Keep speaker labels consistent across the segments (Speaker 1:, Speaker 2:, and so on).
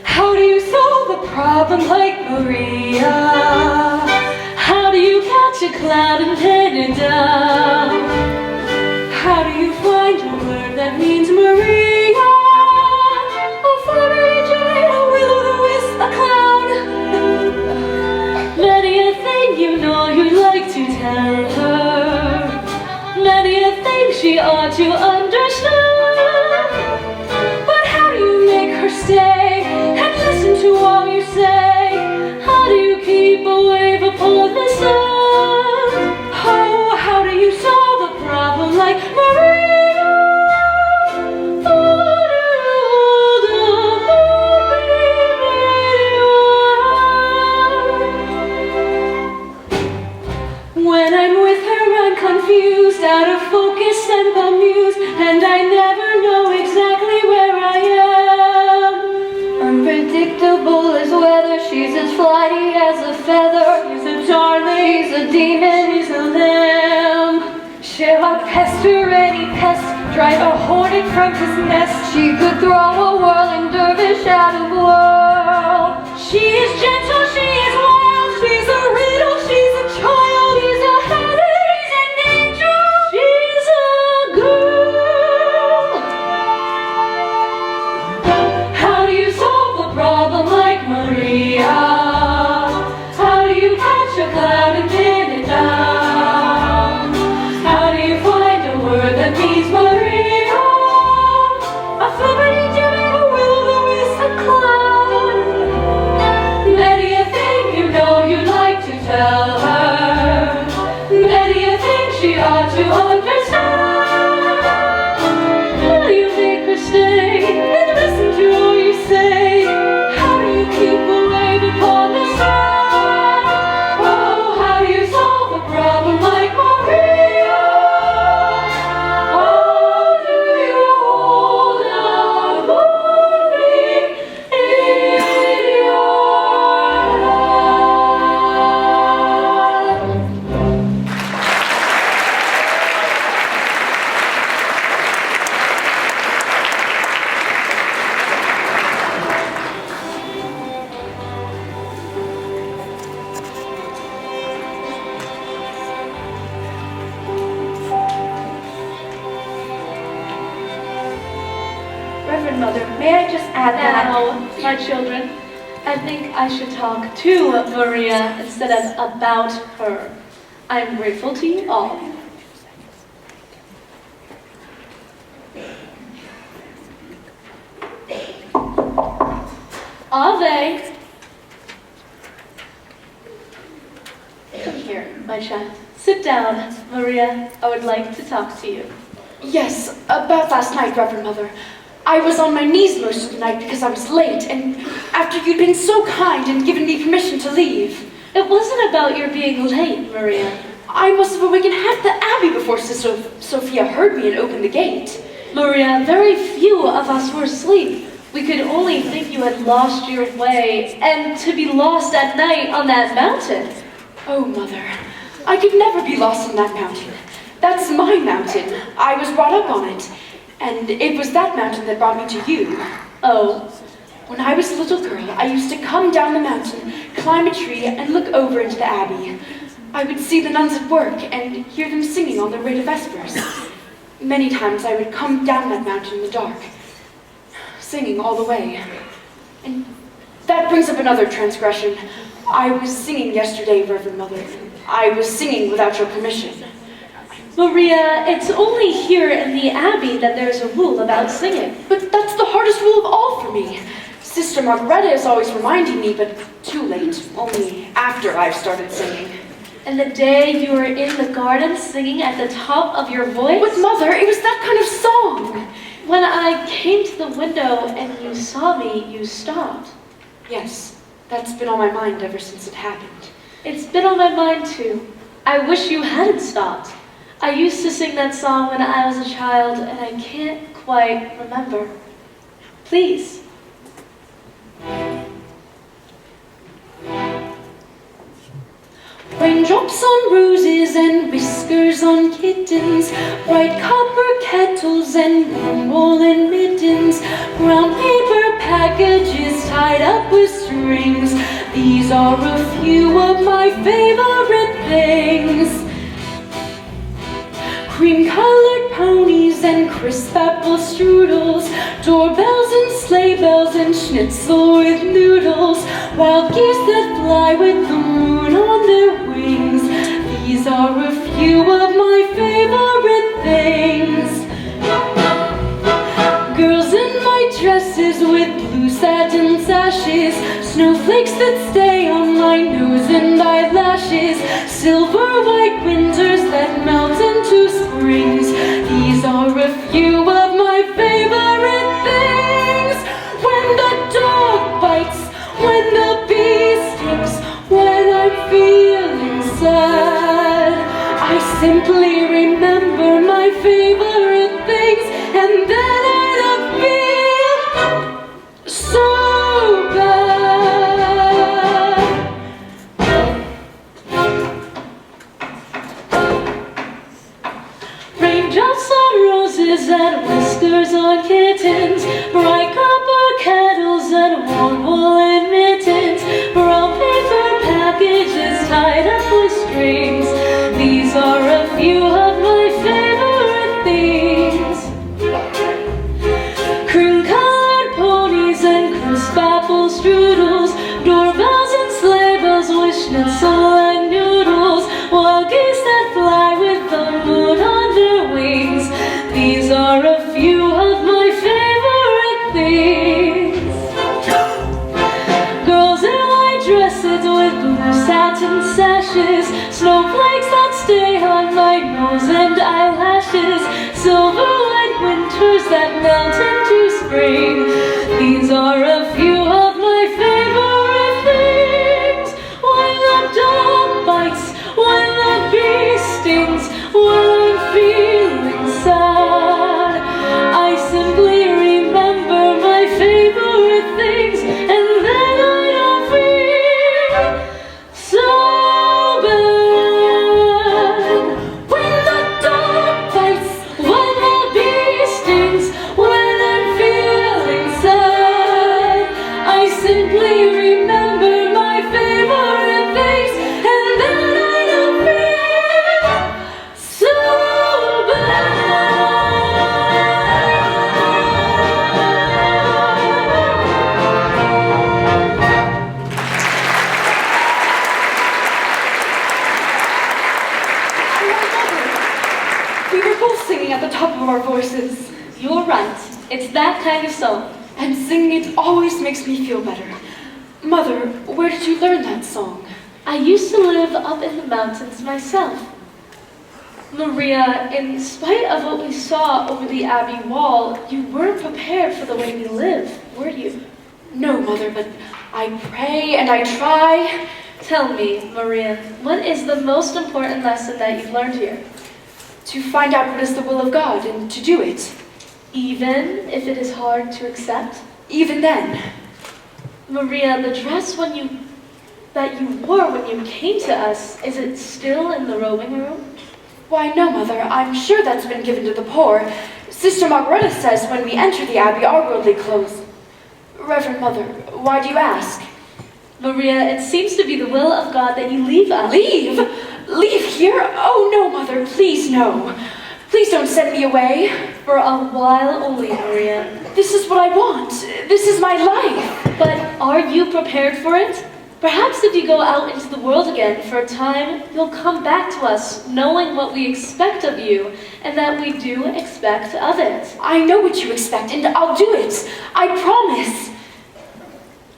Speaker 1: How do you solve a problem like Maria? How do you catch a cloud and pin it down? How do you find a word that means Maria? A fluttery jay, a will-o'-the-wisp, a clown. Many a thing you know you'd like to tell her. Many a thing she ought to understand. But how do you make her stay and listen to all you say? How do you keep a wave upon the sun? Oh, how do you solve a problem like Maria? When I'm with her, I'm confused, out of focus and bemused, and I never know exactly where I am. Unpredictable as weather, she's as flighty as a feather. She's a darling, she's a demon, she's a lamb. She'll pester any pest, drive a hornet from his nest. She could throw a whirling dervish out of world. She is gentle, she is wild, she's a riddle, she's a child. She's a headache, she's an angel, she's a girl. How do you solve a problem like Maria? How do you catch a cloud and pin it down? How do you find a word that means Maria? A flipperty jimmy, a will-o'-the-wisp, a clown. Many a thing you know you'd like to tell her. Many a thing she ought to understand. How do you make her stay and listen to all you say? How do you keep a wave upon the sand? Oh, how do you solve a problem like Maria? How do you hold out for me in your
Speaker 2: Reverend Mother, may I just add that?
Speaker 1: Now, my children, I think I should talk to Maria instead of about her. I'm grateful to you all. Ave! Come here, my child. Sit down, Maria. I would like to talk to you.
Speaker 2: Yes, about last night, Reverend Mother. I was on my knees most of the night because I was late, and after you'd been so kind and given me permission to leave.
Speaker 1: It wasn't about your being late, Maria.
Speaker 2: I must have awakened half the abbey before Sister Sophia heard me and opened the gate.
Speaker 1: Maria, very few of us were asleep. We could only think you had lost your way, and to be lost at night on that mountain.
Speaker 2: Oh, Mother, I could never be lost on that mountain. That's my mountain. I was brought up on it. And it was that mountain that brought me to you.
Speaker 1: Oh.
Speaker 2: When I was a little girl, I used to come down the mountain, climb a tree, and look over into the abbey. I would see the nuns at work and hear them singing on their way to Vespers. Many times I would come down that mountain in the dark, singing all the way. And that brings up another transgression. I was singing yesterday, Reverend Mother. I was singing without your permission.
Speaker 1: Maria, it's only here in the abbey that there's a rule about singing.
Speaker 2: But that's the hardest rule of all for me. Sister Margareta is always reminding me, but too late, only after I've started singing.
Speaker 1: And the day you were in the garden singing at the top of your voice?
Speaker 2: But Mother, it was that kind of song.
Speaker 1: When I came to the window and you saw me, you stopped.
Speaker 2: Yes, that's been on my mind ever since it happened.
Speaker 1: It's been on my mind too. I wish you hadn't stopped. I used to sing that song when I was a child, and I can't quite remember. Please.
Speaker 2: Raindrops on roses and whiskers on kittens, bright copper kettles and warm woolen mittens, brown paper packages tied up with strings. These are a few of my favorite things. Cream-colored ponies and crisp apple strudels, doorbells and sleigh bells and schnitzel with noodles, wild geese that fly with the moon on their wings. These are a few of my favorite things. Girls in my dresses with blue satin sashes, snowflakes that stay on my nose and eyelashes, silver white winters that melt into springs. These are a few of my favorite things. When the dog bites, when the bee stings, when I'm feeling sad, I simply remember my favorite things, and then I don't feel so bad. Raindrops on roses and whiskers on kittens, bright copper kettles and warm woolen mittens, brown paper packages tied up with strings. These are a few of my favorite things. Cream-colored ponies and crisp apple strudels, doorbells and sleigh bells with schnitzel and noodles, wild geese that fly with the moon on their wings. These are a few of my favorite things. Girls in white dresses with blue satin sashes, snowflakes that stay on my nose and eyelashes, silver white winters that melt into spring. These are a few of my favorite things. When the dog bites, when the bee stings, when I'm feeling sad, I simply remember my favorite things, and then I don't feel so bad. When the dog bites, when the bee stings, when I'm feeling sad, I simply remember my favorite things, and then I don't feel so bad. We were both singing at the top of our voices.
Speaker 1: You're right. It's that kind of song.
Speaker 2: And singing it always makes me feel better. Mother, where did you learn that song?
Speaker 1: I used to live up in the mountains myself. Maria, in spite of what we saw over the Abbey wall, you weren't prepared for the way we live, were you?
Speaker 2: No, Mother, but I pray and I try.
Speaker 1: Tell me, Maria, what is the most important lesson that you've learned here?
Speaker 2: To find out what is the will of God and to do it.
Speaker 1: Even if it is hard to accept?
Speaker 2: Even then.
Speaker 1: Maria, the dress that you wore when you came to us, is it still in the robing room?
Speaker 2: Why, no, Mother. I'm sure that's been given to the poor. Sister Margareta says when we enter the Abbey, our worldly clothes. Reverend Mother, why do you ask?
Speaker 1: Maria, it seems to be the will of God that you leave us.
Speaker 2: Leave? Leave here? Oh, no, Mother, please, no. Please don't send me away.
Speaker 1: For a while only, Maria.
Speaker 2: This is what I want. This is my life.
Speaker 1: But are you prepared for it? Perhaps if you go out into the world again for a time, you'll come back to us knowing what we expect of you and that we do expect of it.
Speaker 2: I know what you expect, and I'll do it. I promise.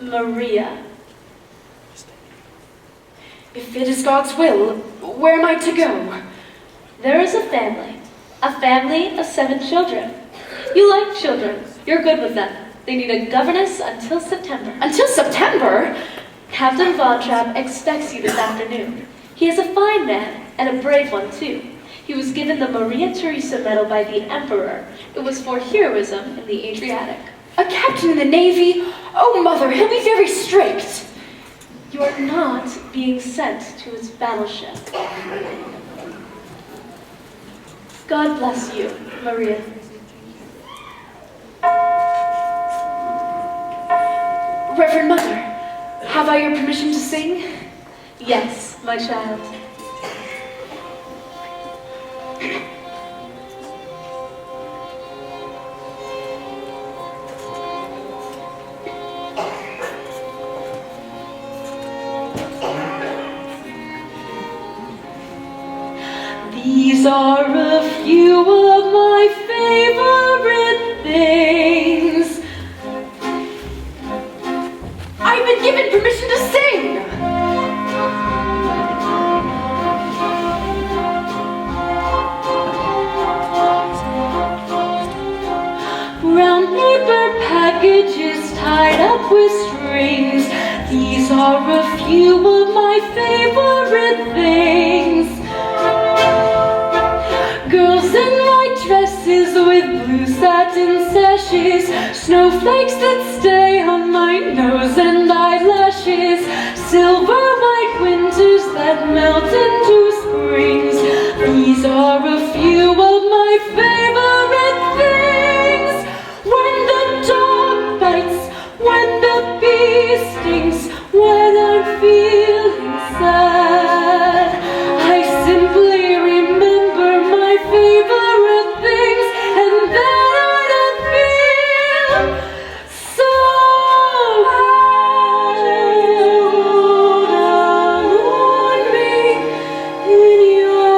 Speaker 1: Maria.
Speaker 2: If it is God's will, where am I to go?
Speaker 1: There is a family of 7 children. You like children. You're good with them. They need a governess until September.
Speaker 2: Until September?
Speaker 1: Captain VonTrapp expects you this afternoon. He is a fine man, and a brave one, too. He was given the Maria Theresa Medal by the Emperor. It was for heroism in the Adriatic.
Speaker 2: A captain in the Navy? Oh, Mother, he'll be very strict. You're not being sent to his battleship. God bless you, Maria. Reverend Mother, have I your permission to sing? Yes, my child. These are a few of my favorite things. I've been given permission to sing! Brown paper packages tied up with strings. These are a few of my favorite things. Girls in white dresses with blue satin sashes, snowflakes that stay on my nose and eyelashes, silver white winters that melt into springs. These are a few of my favorite things. When the dog bites, when the bee stings, when I'm feeling sad, I simply remember my favorite things, and then I feel so held on me in your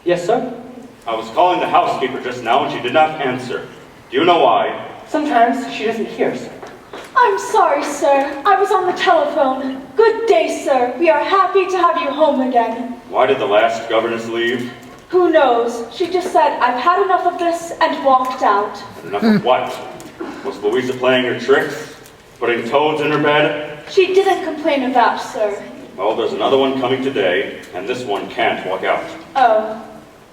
Speaker 3: Yes, sir?
Speaker 4: I was calling the housekeeper just now and she did not answer. Do you know why?
Speaker 3: Sometimes she doesn't hear, sir.
Speaker 5: I'm sorry, sir. I was on the telephone. Good day, sir. We are happy to have you home again.
Speaker 4: Why did the last governess leave?
Speaker 5: Who knows? She just said, I've had enough of this, and walked out.
Speaker 4: Enough of what? Was Louisa playing her tricks? Putting toads in her bed?
Speaker 5: She didn't complain of that, sir.
Speaker 4: Well, there's another one coming today, and this one can't walk out.
Speaker 5: Oh.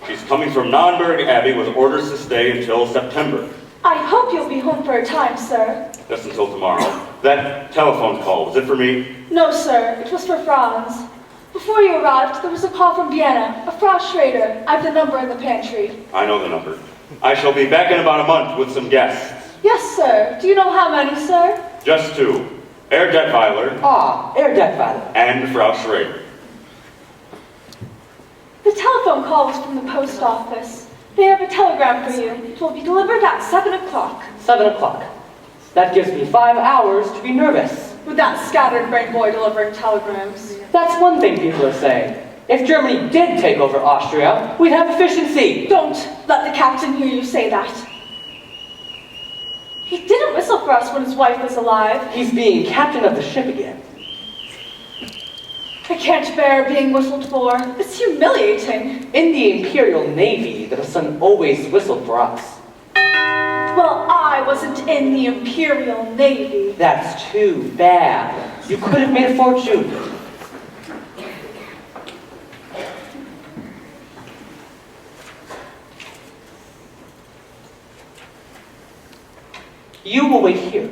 Speaker 4: She's coming from Nonberg Abbey with orders to stay until September.
Speaker 5: I hope you'll be home for a time, sir.
Speaker 4: Just until tomorrow. That telephone call, was it for me?
Speaker 5: No, sir. It was for Franz. Before you arrived, there was a call from Vienna, a Frau Schrader. I have the number in the pantry.
Speaker 4: I know the number. I shall be back in about a month with some guests.
Speaker 5: Yes, sir. Do you know how many, sir?
Speaker 4: Just two. Herr Detweiler
Speaker 3: Ah, Herr Detweiler.
Speaker 4: and Frau Schrader.
Speaker 5: The telephone call was from the post office. They have a telegram for you. It will be delivered at 7 o'clock.
Speaker 3: 7 o'clock. That gives me 5 hours to be nervous.
Speaker 5: With that scattered brain boy delivering telegrams.
Speaker 3: That's one thing people are saying. If Germany did take over Austria, we'd have efficiency.
Speaker 5: Don't let the captain hear you say that. He didn't whistle for us when his wife was alive.
Speaker 3: He's being captain of the ship again.
Speaker 5: I can't bear being whistled for. It's humiliating.
Speaker 3: In the Imperial Navy, the sun always whistled for us.
Speaker 5: Well, I wasn't in the Imperial Navy.
Speaker 3: That's too bad. You could have made a fortune. You will wait here.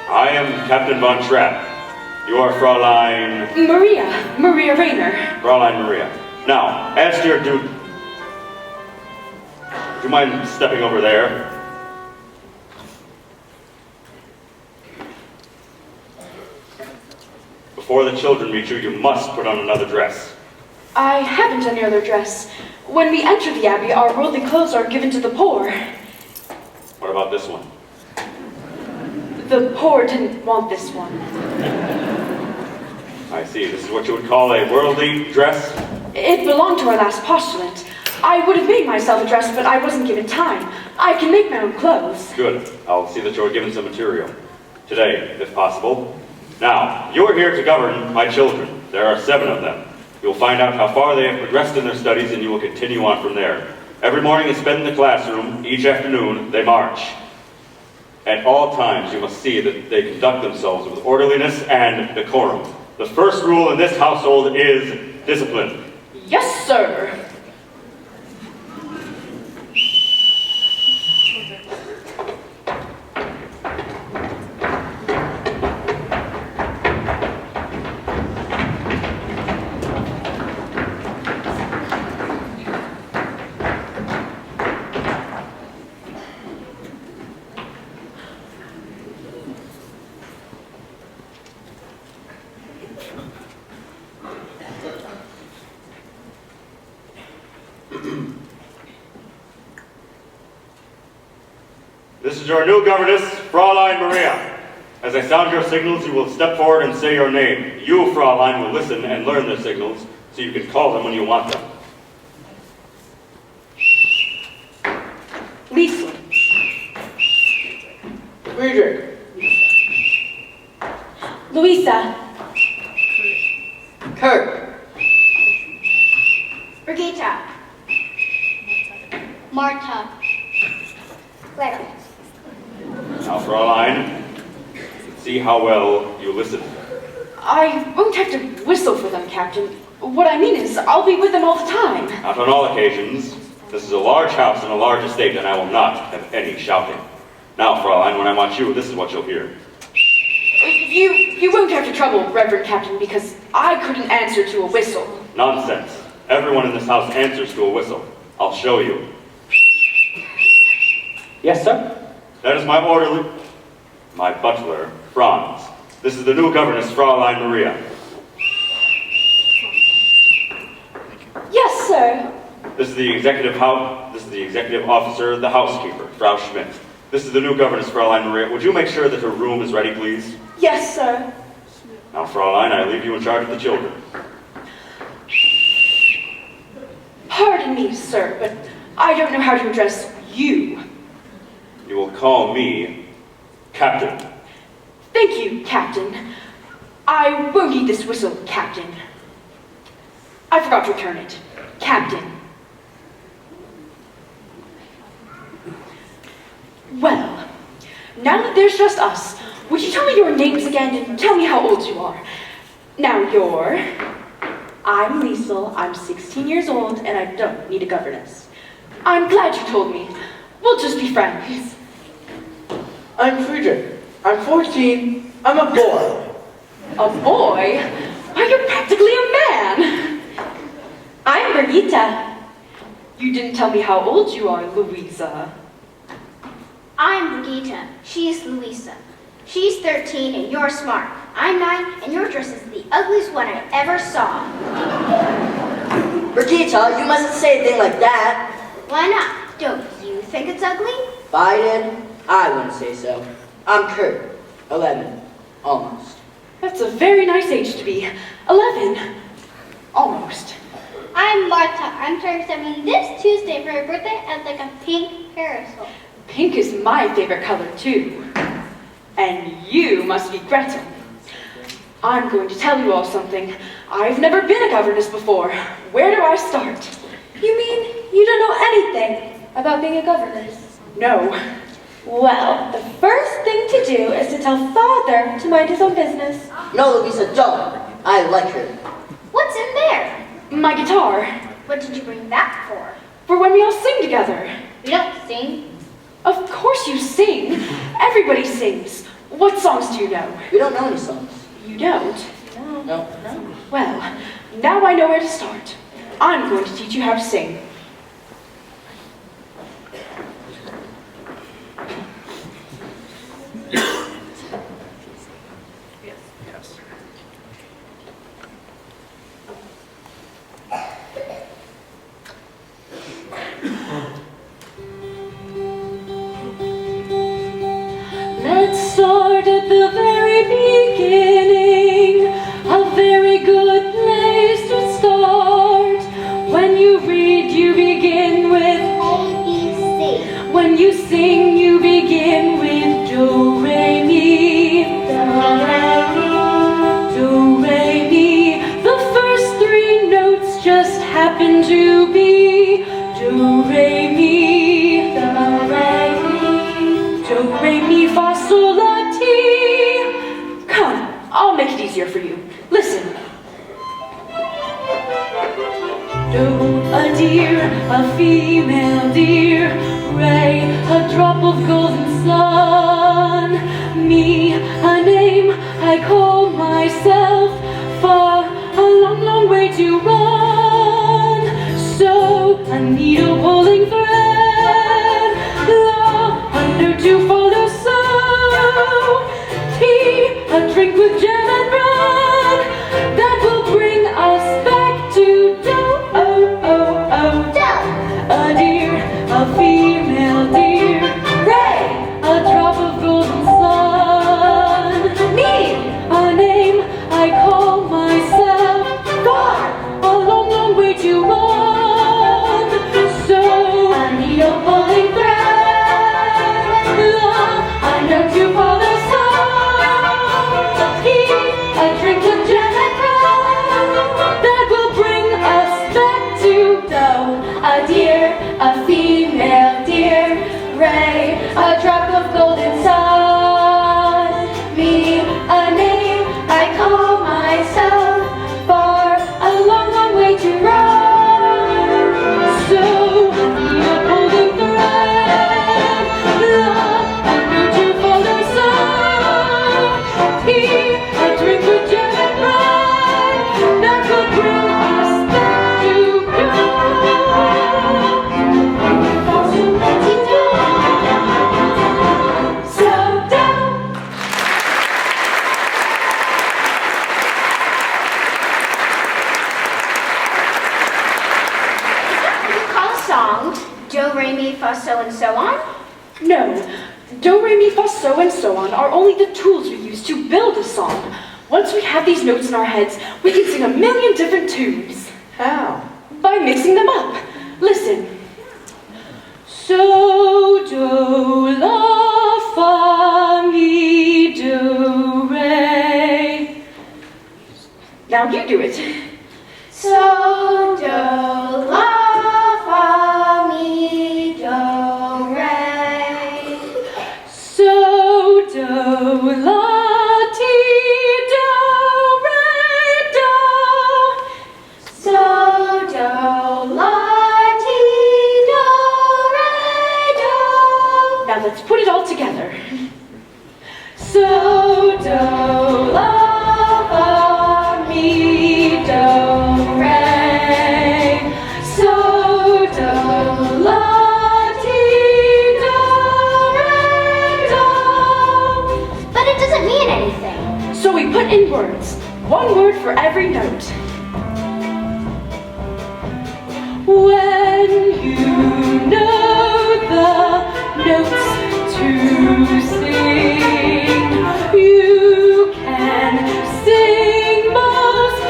Speaker 4: I am Captain VonTrapp. You are Fraulein...
Speaker 2: Maria Rayner.
Speaker 4: Fraulein Maria. Now, as to your duty... Would you mind stepping over there? Before the children meet you, you must put on another dress.
Speaker 2: I haven't any other dress. When we enter the Abbey, our worldly clothes are given to the poor.
Speaker 4: What about this one?
Speaker 2: The poor didn't want this one.
Speaker 4: I see. This is what you would call a worldly dress?
Speaker 2: It belonged to our last postulant. I would have made myself a dress, but I wasn't given time. I can make my own clothes.
Speaker 4: Good. I'll see that you're given some material. Today, if possible. Now, you are here to govern my children. There are 7 of them. You'll find out how far they have progressed in their studies, and you will continue on from there. Every morning is spent in the classroom. Each afternoon, they march. At all times, you must see that they conduct themselves with orderliness and decorum. The first rule in this household is discipline.
Speaker 2: Yes, sir.
Speaker 4: This is your new governess, Fraulein Maria. As I sound your signals, you will step forward and say your name. You, Fraulein, will listen and learn the signals so you can call them when you want them.
Speaker 2: Lisa.
Speaker 3: Friedrich.
Speaker 5: Louisa.
Speaker 3: Kurt.
Speaker 6: Brigitte. Marta. Clara.
Speaker 4: Now, Fraulein, see how well you listen.
Speaker 2: I won't have to whistle for them, Captain. What I mean is, I'll be with them all the time.
Speaker 4: Not on all occasions. This is a large house and a large estate, and I will not have any shouting. Now, Fraulein, when I want you, this is what you'll hear.
Speaker 2: You won't have to trouble, Reverend Captain, because I couldn't answer to a whistle.
Speaker 4: Nonsense. Everyone in this house answers to a whistle. I'll show you.
Speaker 3: Yes, sir?
Speaker 4: That is my orderly, my butler, Franz. This is the new governess, Fraulein Maria.
Speaker 5: Yes, sir.
Speaker 4: This is the executive officer, the housekeeper, Frau Schmidt. This is the new governess, Fraulein Maria. Would you make sure that her room is ready, please?
Speaker 5: Yes, sir.
Speaker 4: Now, Fraulein, I leave you in charge of the children.
Speaker 2: Pardon me, sir, but I don't know how to address you.
Speaker 4: You will call me Captain.
Speaker 2: Thank you, Captain. I won't need this whistle, Captain. I forgot to return it. Captain. Well, now that there's just us, would you tell me your names again and tell me how old you are? Now
Speaker 7: I'm Liesel, I'm 16 years old, and I don't need a governess.
Speaker 2: I'm glad you told me. We'll just be friends.
Speaker 3: I'm Friedrich. I'm 14. I'm a boy.
Speaker 2: A boy? Why, you're practically a man.
Speaker 7: I'm Brigitte.
Speaker 2: You didn't tell me how old you are, Louisa.
Speaker 6: I'm Brigitte. She's Louisa. She's 13 and you're smart. I'm 9 and your dress is the ugliest one I ever saw.
Speaker 8: Brigitte, you mustn't say a thing like that.
Speaker 6: Why not? Don't you think it's ugly?
Speaker 8: If I did, I wouldn't say so. I'm Kurt, 11, almost.
Speaker 2: That's a very nice age to be. 11. Almost.
Speaker 6: I'm Marta. I'm turning 7 this Tuesday for her birthday. I'd like a pink parasol.
Speaker 2: Pink is my favorite color, too. And you must be Gretel. I'm going to tell you all something. I've never been a governess before. Where do I start?
Speaker 5: You mean you don't know anything about being a governess?
Speaker 2: No.
Speaker 5: Well, the first thing to do is to tell Father to mind his own business.
Speaker 8: No, Louisa, don't. I like her.
Speaker 6: What's in there?
Speaker 2: My guitar.
Speaker 6: What did you bring that for?
Speaker 2: For when we all sing together.
Speaker 6: We don't sing.
Speaker 2: Of course you sing. Everybody sings. What songs do you know?
Speaker 8: We don't know any songs.
Speaker 2: You don't?
Speaker 8: No.
Speaker 2: Well, now I know where to start. I'm going to teach you how to sing.
Speaker 1: Let's start at the very beginning. A very good place to start. When you read, you begin with
Speaker 6: ABC.
Speaker 1: When you sing, you begin with do, re, mi. Do, re, mi. The first three notes just happen to be do, re, mi. Do, re, mi, fa, sol, la, ti.
Speaker 2: Come, I'll make it easier for you. Listen.
Speaker 1: Do, a deer, a female deer. Ray, a drop of golden sun. Me, a name I call myself. Far, a long, long way to run. So, a needle pulling thread. La, under to follow. So, tea, a drink with jam and bread. That will bring us back to do. Oh, oh, oh. A deer, a female deer. Ray, a drop of golden sun. Me, a name I call myself. Far, a long, long way to run. So, a needle pulling thread. La, I know to follow. So, tea, a drink with jam and bread. That will bring us back to dough. A deer, a female deer. Ray, a drop of golden sun. Me, a name I call myself. Far, a long, long way to run. So, a needle pulling thread. La, I know to follow. So, tea, a drink with jam and bread. That will bring us back to slow down.
Speaker 6: You call a song do, re, mi, fa, so, and so on?
Speaker 2: No, do, re, mi, fa, so, and so on are only the tools we use to build a song. Once we have these notes in our heads, we can sing a million different tunes.
Speaker 3: How?
Speaker 2: By mixing them up. Listen.
Speaker 1: So, do, la, fa, mi, do, re.
Speaker 2: Now you do it.
Speaker 6: So, do, la, fa, mi, do, re.
Speaker 1: So, do, la, ti, do, re, do.
Speaker 6: So, do, la, ti, do, re, do.
Speaker 2: Now let's put it all together.
Speaker 1: So, do, la, fa, mi, do, re. So, do, la, ti, do, re, do.
Speaker 6: But it doesn't mean anything.
Speaker 2: So we put in words. One word for every note.
Speaker 1: When you know the notes to sing, you can sing most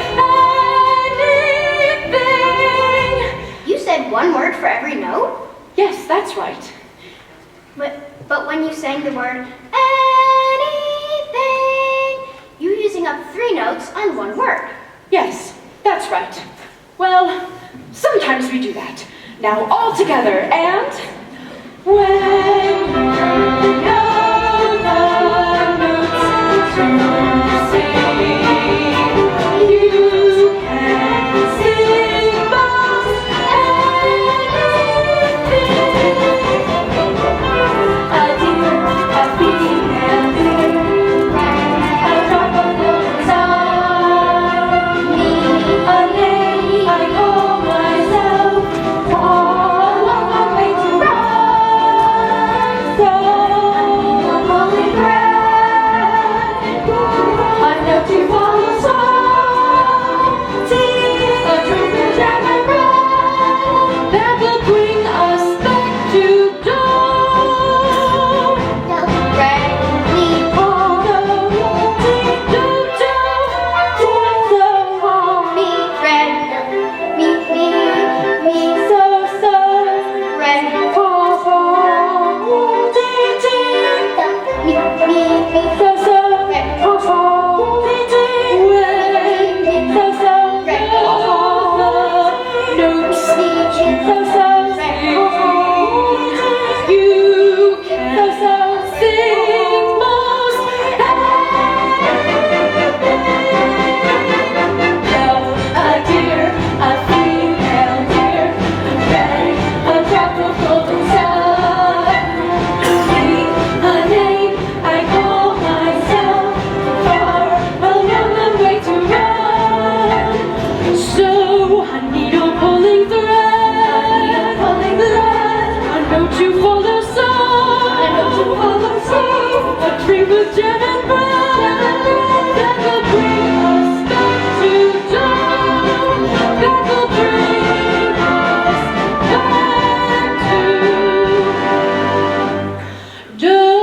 Speaker 1: anything.
Speaker 6: You said one word for every note?
Speaker 2: Yes, that's right.
Speaker 6: But when you sang the word anything, you're using up three notes on one word.
Speaker 2: Yes, that's right. Well, sometimes we do that. Now all together and
Speaker 1: When you know the notes to sing, you can sing most anything. A deer, a female deer. jam and bread and a loaf that will bring us back to dawn. That will bring us back to dawn.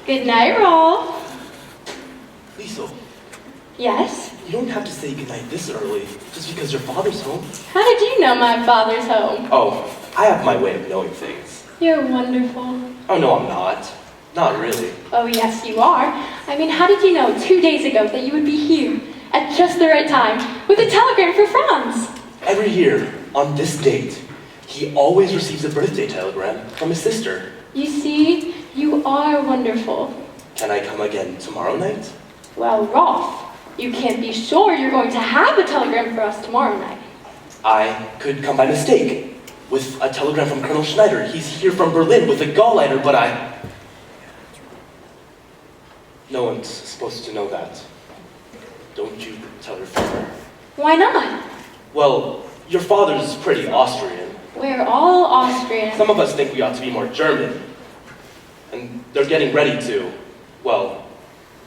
Speaker 2: Good night, Rolf.
Speaker 9: Liesel,
Speaker 2: Yes?
Speaker 9: you don't have to say goodnight this early, just because your father's home.
Speaker 2: How did you know my father's home?
Speaker 9: Oh, I have my way of knowing things.
Speaker 2: You're wonderful.
Speaker 9: Oh, no, I'm not. Not really.
Speaker 2: Oh, yes, you are. I mean, how did you know 2 days ago that you would be here at just the right time with a telegram for Franz?
Speaker 9: Every year, on this date, he always receives a birthday telegram from his sister.
Speaker 2: You see, you are wonderful.
Speaker 9: Can I come again tomorrow night?
Speaker 2: Well, Rolf, you can't be sure you're going to have a telegram for us tomorrow night.
Speaker 9: I could come by mistake with a telegram from Colonel Schneider. He's here from Berlin with a Gauleiter, but No one's supposed to know that. Don't you tell your father.
Speaker 2: Why not?
Speaker 9: Well, your father's pretty Austrian.
Speaker 2: We're all Austrian.
Speaker 9: Some of us think we ought to be more German. And they're getting ready to. Well,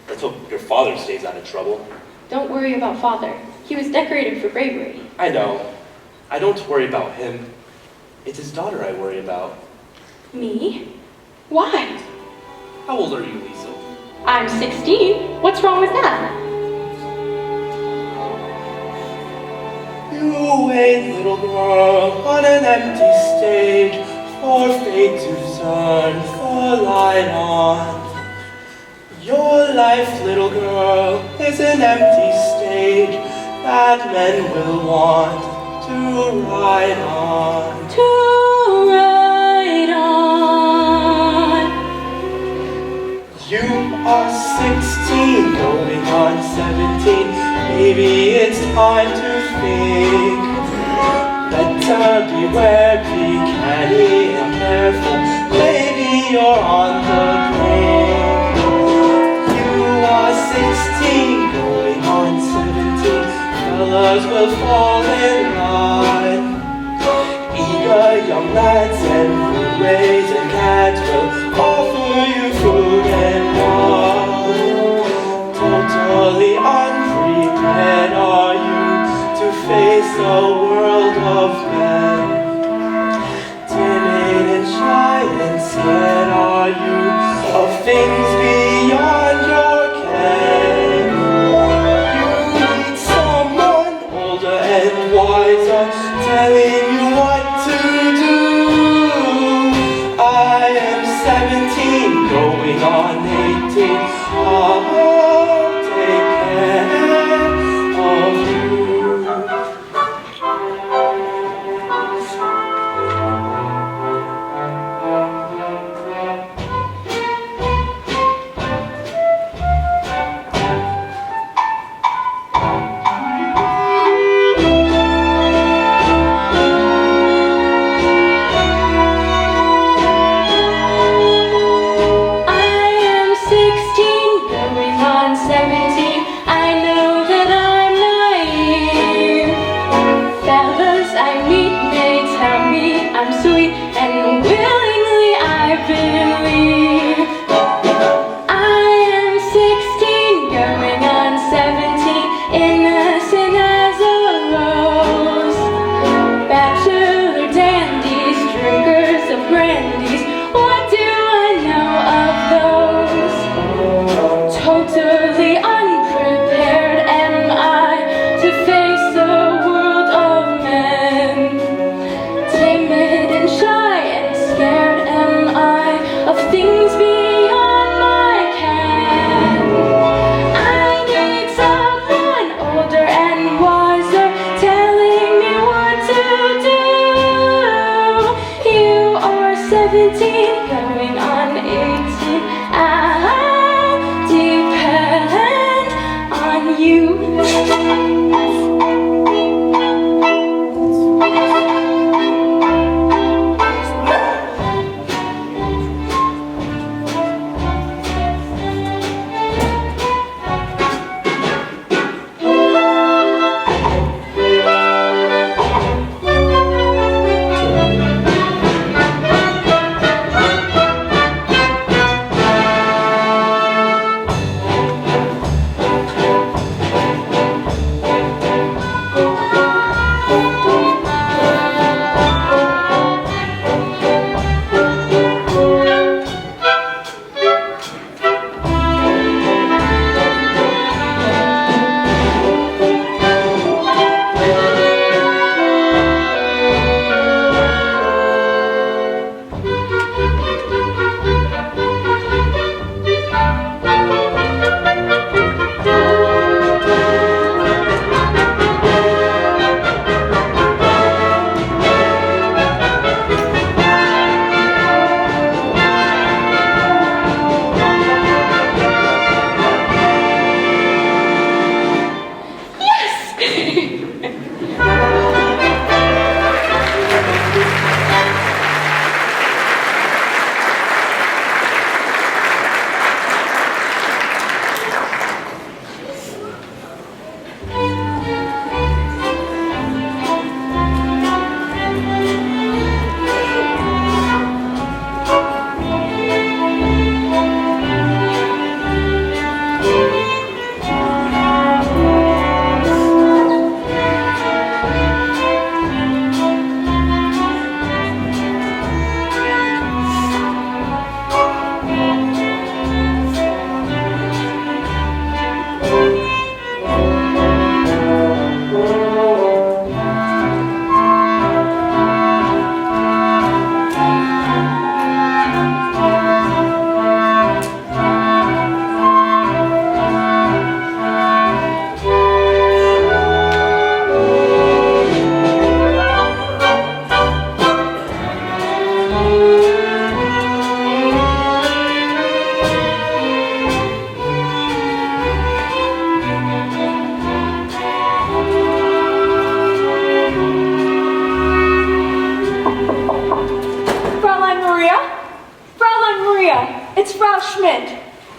Speaker 9: let's hope your father stays out of trouble.
Speaker 2: Don't worry about father. He was decorated for bravery.
Speaker 9: I know. I don't worry about him. It's his daughter I worry about.
Speaker 2: Me? Why?
Speaker 9: How old are you, Liesel?
Speaker 2: I'm 16. What's wrong with that?
Speaker 9: You wait, little girl, on an empty stage, for fate to turn the light on. Your life, little girl, is an empty stage that men will want to ride on.
Speaker 2: To ride on.
Speaker 9: You are 16, going on 17. Maybe it's time to think. Better beware, be canny and careful. Maybe you're on the brink. You are 16, going on 17. Fellas will fall in line. Eager young lads and rays and cats will offer you food and wine. Totally unprepared are you to face a world of men. Timid and shy and scared are you of things beyond your ken. You need someone older and wiser telling you what to do. I am 17, going on 18. I'll take care of you.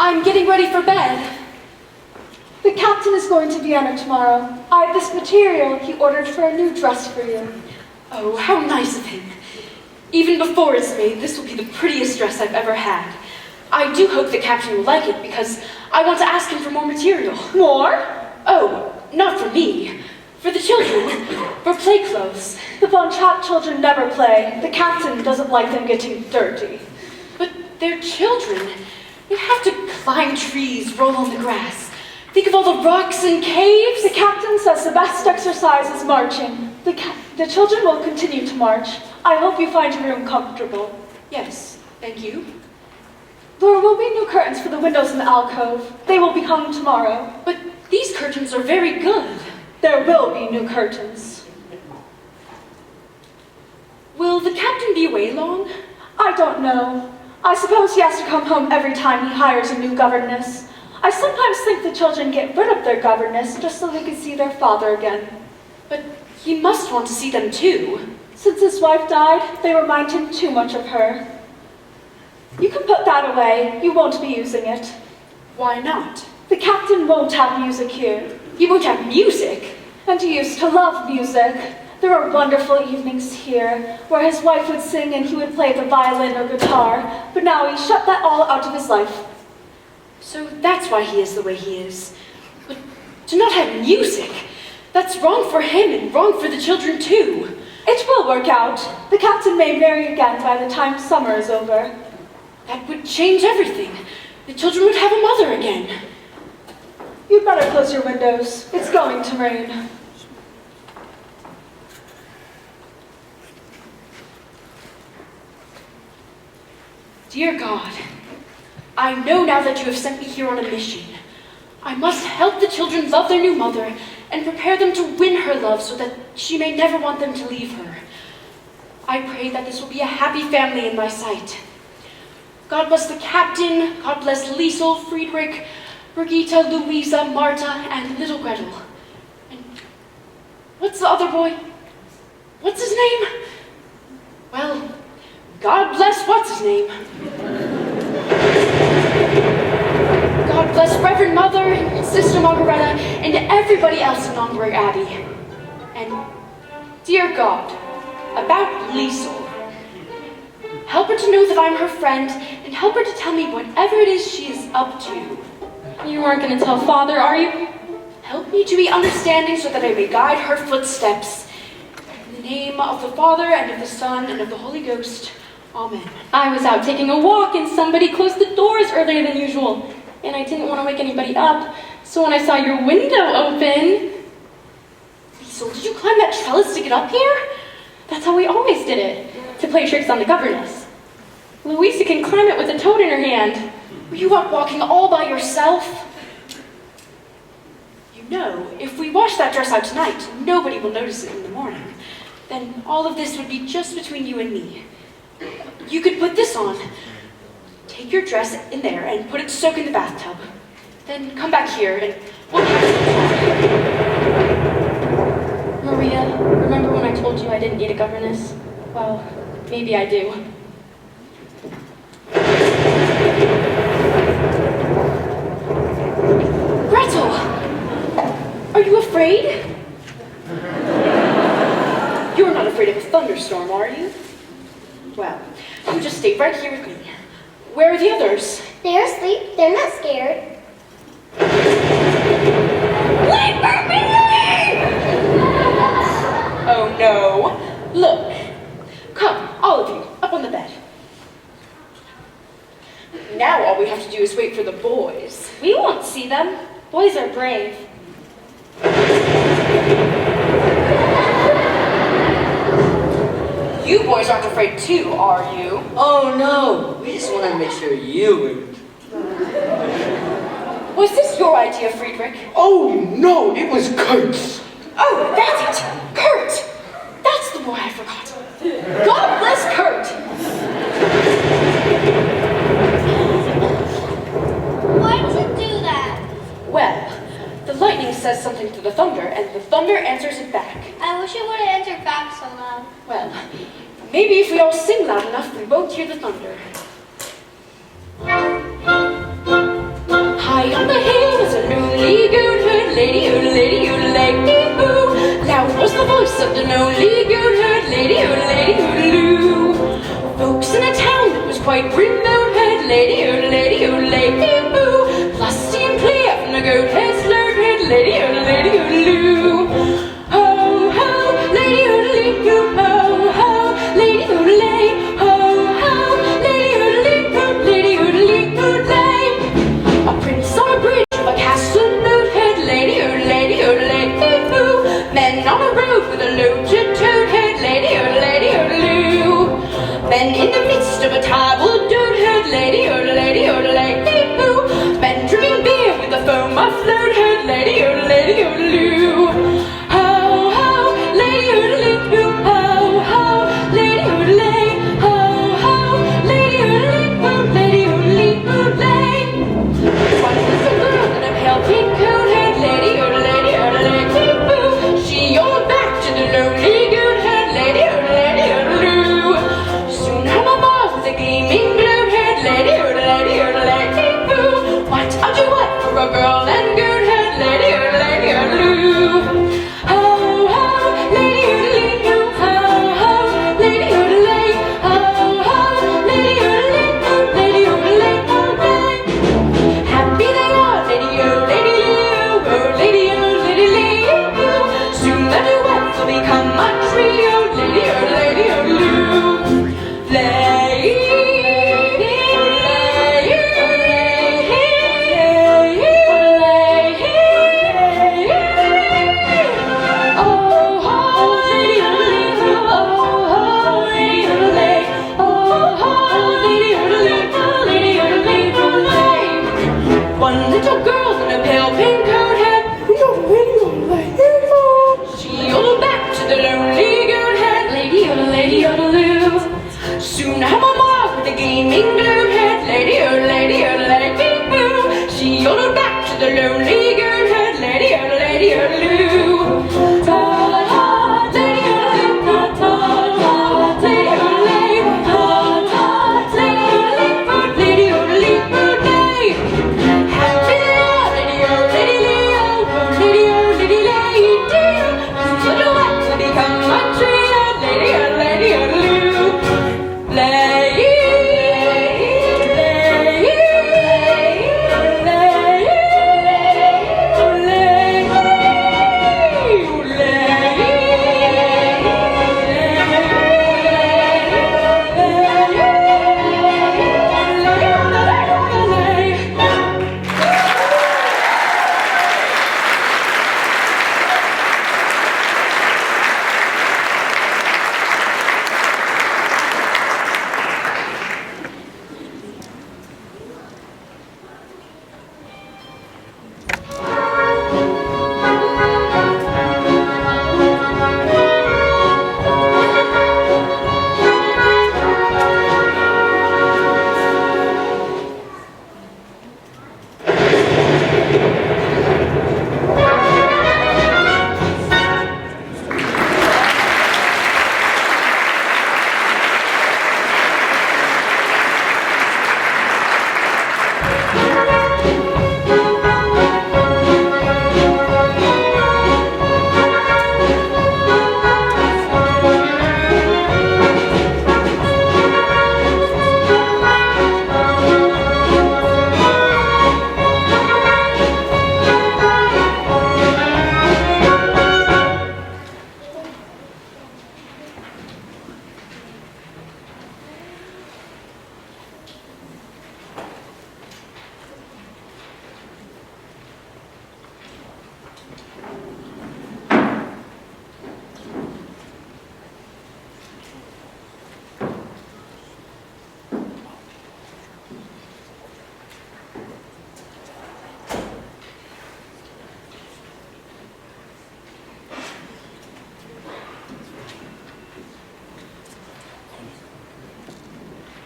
Speaker 2: I'm getting ready for bed.
Speaker 5: The captain is going to Vienna tomorrow. I have this material he ordered for a new dress for you.
Speaker 2: Oh, how nice of him. Even before it's made, this will be the prettiest dress I've ever had. I do hope the captain will like it because I want to ask him for more material.
Speaker 5: More?
Speaker 2: Oh, not for me. For the children. For play clothes.
Speaker 5: The VonTrapp children never play. The captain doesn't like them getting dirty.
Speaker 2: But they're children. They have to climb trees, roll on the grass. Think of all the rocks and caves.
Speaker 5: The captain says the best exercise is marching. The children will continue to march. I hope you find your room comfortable.
Speaker 2: Yes, thank you.
Speaker 5: There will be new curtains for the windows in the alcove. They will be hung tomorrow.
Speaker 2: But these curtains are very good.
Speaker 5: There will be new curtains.
Speaker 2: Will the captain be away long?
Speaker 5: I don't know. I suppose he has to come home every time he hires a new governess. I sometimes think the children get rid of their governess just so they can see their father again.
Speaker 2: But he must want to see them too.
Speaker 5: Since his wife died, they remind him too much of her. You can put that away. You won't be using it.
Speaker 2: Why not?
Speaker 5: The captain won't have music here.
Speaker 2: He won't have music?
Speaker 5: And he used to love music. There were wonderful evenings here where his wife would sing and he would play the violin or guitar, but now he shut that all out of his life.
Speaker 2: So that's why he is the way he is. But to not have music, that's wrong for him and wrong for the children too.
Speaker 5: It will work out. The captain may marry again by the time summer is over.
Speaker 2: That would change everything. The children would have a mother again.
Speaker 5: You'd better close your windows. It's going to rain.
Speaker 2: Dear God, I know now that you have sent me here on a mission. I must help the children love their new mother and prepare them to win her love so that she may never want them to leave her. I pray that this will be a happy family in my sight. God bless the captain, God bless Liesel, Friedrich, Brigitte, Louisa, Marta, and little Gretel. And what's the other boy? What's his name? Well, God bless what's his name. God bless Reverend Mother and Sister Margaretta and everybody else in Nonberg Abbey. And dear God, about Liesel. Help her to know that I'm her friend, and help her to tell me whatever it is she is up to.
Speaker 1: You aren't going to tell Father, are you?
Speaker 2: Help me to be understanding so that I may guide her footsteps. In the name of the Father, and of the Son, and of the Holy Ghost. Amen.
Speaker 1: I was out taking a walk and somebody closed the doors earlier than usual. And I didn't want to wake anybody up. So when I saw your window open...
Speaker 2: Liesel, did you climb that trellis to get up here?
Speaker 1: That's how we always did it, to play tricks on the governess. Louisa can climb it with a toad in her hand.
Speaker 2: Were you out walking all by yourself? You know, if we wash that dress out tonight, nobody will notice it in the morning. Then all of this would be just between you and me. You could put this on. Take your dress in there and put it to soak in the bathtub. Then come back here and we'll have a talk.
Speaker 1: Maria, remember when I told you I didn't need a governess? Well, maybe I do.
Speaker 2: Gretel! Are you afraid? You're not afraid of a thunderstorm, are you? Well, you just stay right here with me. Where are the others?
Speaker 6: They're asleep. They're not scared.
Speaker 2: Wait for me! Oh no. Look. Come, all of you, up on the bed. Now all we have to do is wait for the boys.
Speaker 1: We won't see them. Boys are brave.
Speaker 2: You boys aren't afraid too, are you?
Speaker 8: Oh no, we just wanted to make sure you weren't.
Speaker 2: Was this your idea, Friedrich?
Speaker 9: Oh no, it was Kurt's.
Speaker 2: Oh, that's it! Kurt! That's the boy I forgot. God bless Kurt!
Speaker 6: Why does it do that?
Speaker 2: Well, the lightning says something to the thunder, and the thunder answers it back.
Speaker 6: I wish it would have answered back so loud.
Speaker 2: Well, maybe if we all sing loud enough, we won't hear the thunder. High on the hill was a lonely goat-herd lady, lady, lady, loud was the voice of the lonely goat-herd lady, lady, folks in a town that was quite remote heard lady, lady, lady, lusty and clear from the goat-herd's lord heard lady, lady, ho, ho, lady, ho, ho, lady, ho, ho, lady, a prince on a bridge of a castle note heard lady, lady, men on a road with a loaded toad heard lady, lady, men in the midst of a table dude heard lady, lady, men drinking beer with a foam afloat heard lady, lady, ho, ho, lady, ho, ho, lady, ho, ho, lady, one little girl in a pale pink coat heard lady, lady, she on back to the lonely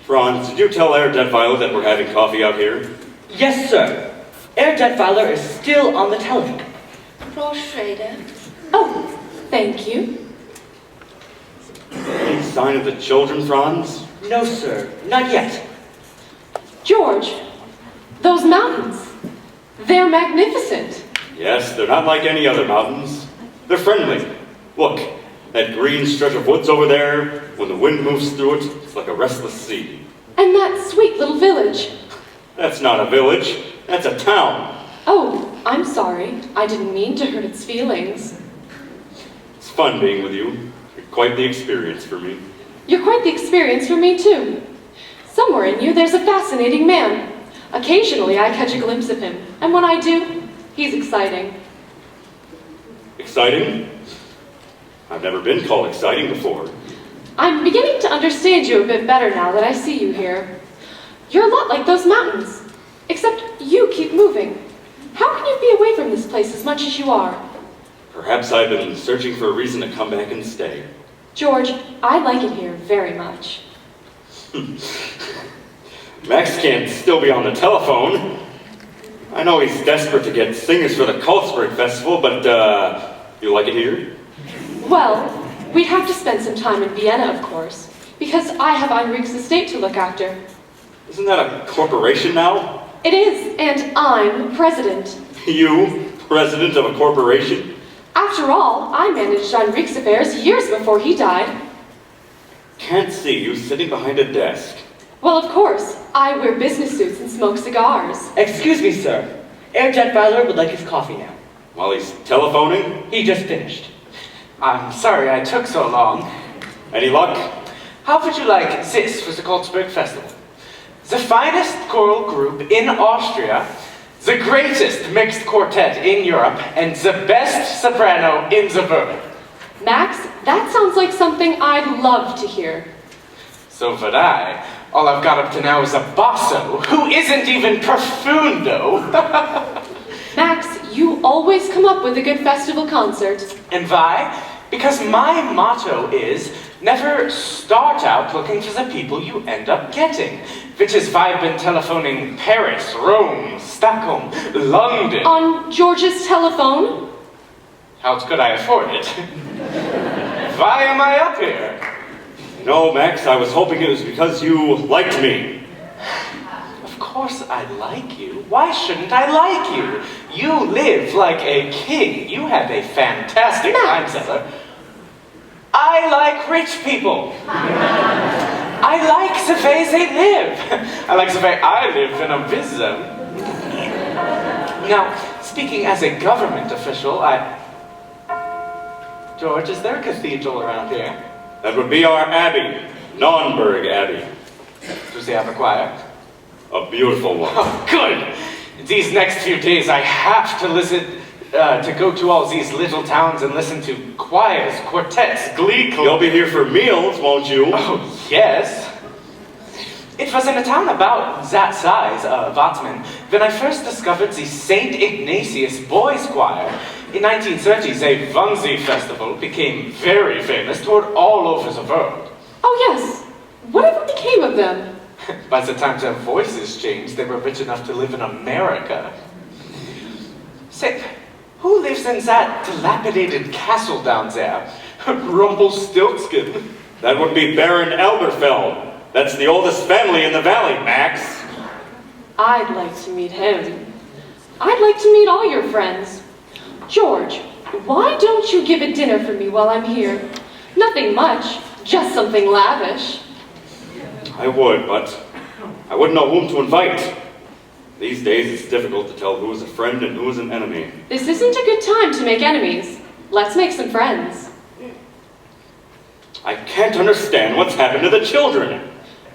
Speaker 4: Franz, did you tell Herr Detweiler that we're having coffee out here?
Speaker 3: Yes, sir. Herr Detweiler is still on the telephone.
Speaker 7: Frau Schrader.
Speaker 2: Oh, thank you.
Speaker 4: Any sign of the children, Franz?
Speaker 3: No, sir. Not yet.
Speaker 2: George, those mountains, they're magnificent.
Speaker 4: Yes, they're not like any other mountains. They're friendly. Look, that green stretch of woods over there, when the wind moves through it, it's like a restless sea.
Speaker 2: And that sweet little village.
Speaker 4: That's not a village, that's a town.
Speaker 2: Oh, I'm sorry. I didn't mean to hurt its feelings.
Speaker 4: It's fun being with you. You're quite the experience for me.
Speaker 2: You're quite the experience for me, too. Somewhere in you, there's a fascinating man. Occasionally, I catch a glimpse of him, and when I do, he's exciting.
Speaker 4: Exciting? I've never been called exciting before.
Speaker 2: I'm beginning to understand you a bit better now that I see you here. You're a lot like those mountains, except you keep moving. How can you be away from this place as much as you are?
Speaker 4: Perhaps I've been searching for a reason to come back and stay.
Speaker 2: George, I like it here very much.
Speaker 4: Max can't still be on the telephone. I know he's desperate to get singers for the Karlsberg Festival, but, you like it here?
Speaker 2: Well, we'd have to spend some time in Vienna, of course, because I have Heinrich's estate to look after.
Speaker 4: Isn't that a corporation now?
Speaker 2: It is, and I'm president.
Speaker 4: You, president of a corporation?
Speaker 2: After all, I managed Heinrich's affairs years before he died.
Speaker 4: Can't see you sitting behind a desk.
Speaker 2: Well, of course, I wear business suits and smoke cigars.
Speaker 3: Excuse me, sir. Herr Detweiler would like his coffee now.
Speaker 4: While he's telephoning?
Speaker 3: He just finished.
Speaker 9: I'm sorry I took so long.
Speaker 4: Any luck?
Speaker 9: How would you like this for the Karlsberg Festival? The finest choral group in Austria, the greatest mixed quartet in Europe, and the best soprano in the world.
Speaker 2: Max, that sounds like something I'd love to hear.
Speaker 9: So would I. All I've got up to now is a basso, who isn't even profundo.
Speaker 2: Max, you always come up with a good festival concert.
Speaker 9: And why? Because my motto is, never start out looking for the people you end up getting. Which is why I've been telephoning Paris, Rome, Stockholm, London.
Speaker 2: On George's telephone?
Speaker 9: How else could I afford it? Why am I up here?
Speaker 4: No, Max, I was hoping it was because you liked me.
Speaker 9: Of course I like you. Why shouldn't I like you? You live like a king. You have a fantastic wine cellar. I like rich people. I like the way they live. I like the way I live when I'm with them. Now, speaking as a government official, George, is there a cathedral around here?
Speaker 4: That would be our abbey, Nonnberg Abbey.
Speaker 9: Does he have a choir?
Speaker 4: A beautiful one.
Speaker 9: Oh, good! These next few days I have to listen, to go to all these little towns and listen to choirs, quartets, glee clubs.
Speaker 4: You'll be here for meals, won't you?
Speaker 9: Oh, yes. It was in a town about that size, Watzmann, when I first discovered the St. Ignatius Boys Choir. In 1930s, a Wannsee festival became very famous, toured all over the world.
Speaker 2: Oh, yes. Whatever became of them?
Speaker 9: By the time their voices changed, they were rich enough to live in America. Say, who lives in that dilapidated castle down there? Rumpelstiltskin.
Speaker 4: That would be Baron Elberfeld. That's the oldest family in the valley, Max.
Speaker 2: I'd like to meet him. I'd like to meet all your friends. George, why don't you give a dinner for me while I'm here? Nothing much, just something lavish.
Speaker 4: I would, but I wouldn't know whom to invite. These days, it's difficult to tell who is a friend and who is an enemy.
Speaker 2: This isn't a good time to make enemies. Let's make some friends.
Speaker 4: I can't understand what's happened to the children.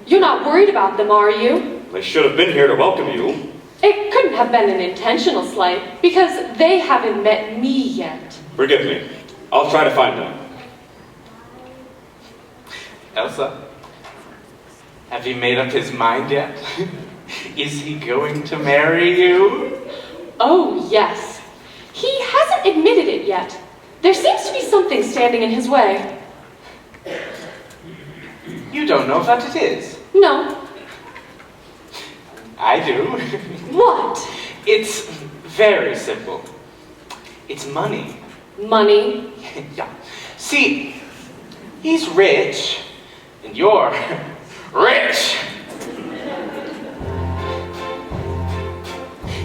Speaker 2: You're not worried about them, are you?
Speaker 4: They should have been here to welcome you.
Speaker 2: It couldn't have been an intentional slight, because they haven't met me yet.
Speaker 4: Forgive me. I'll try to find them.
Speaker 9: Elsa, have you made up his mind yet? Is he going to marry you?
Speaker 2: Oh, yes. He hasn't admitted it yet. There seems to be something standing in his way.
Speaker 9: You don't know what it is.
Speaker 2: No.
Speaker 9: I do.
Speaker 2: What?
Speaker 9: It's very simple. It's money.
Speaker 2: Money?
Speaker 9: Yeah. See, he's rich, and you're rich.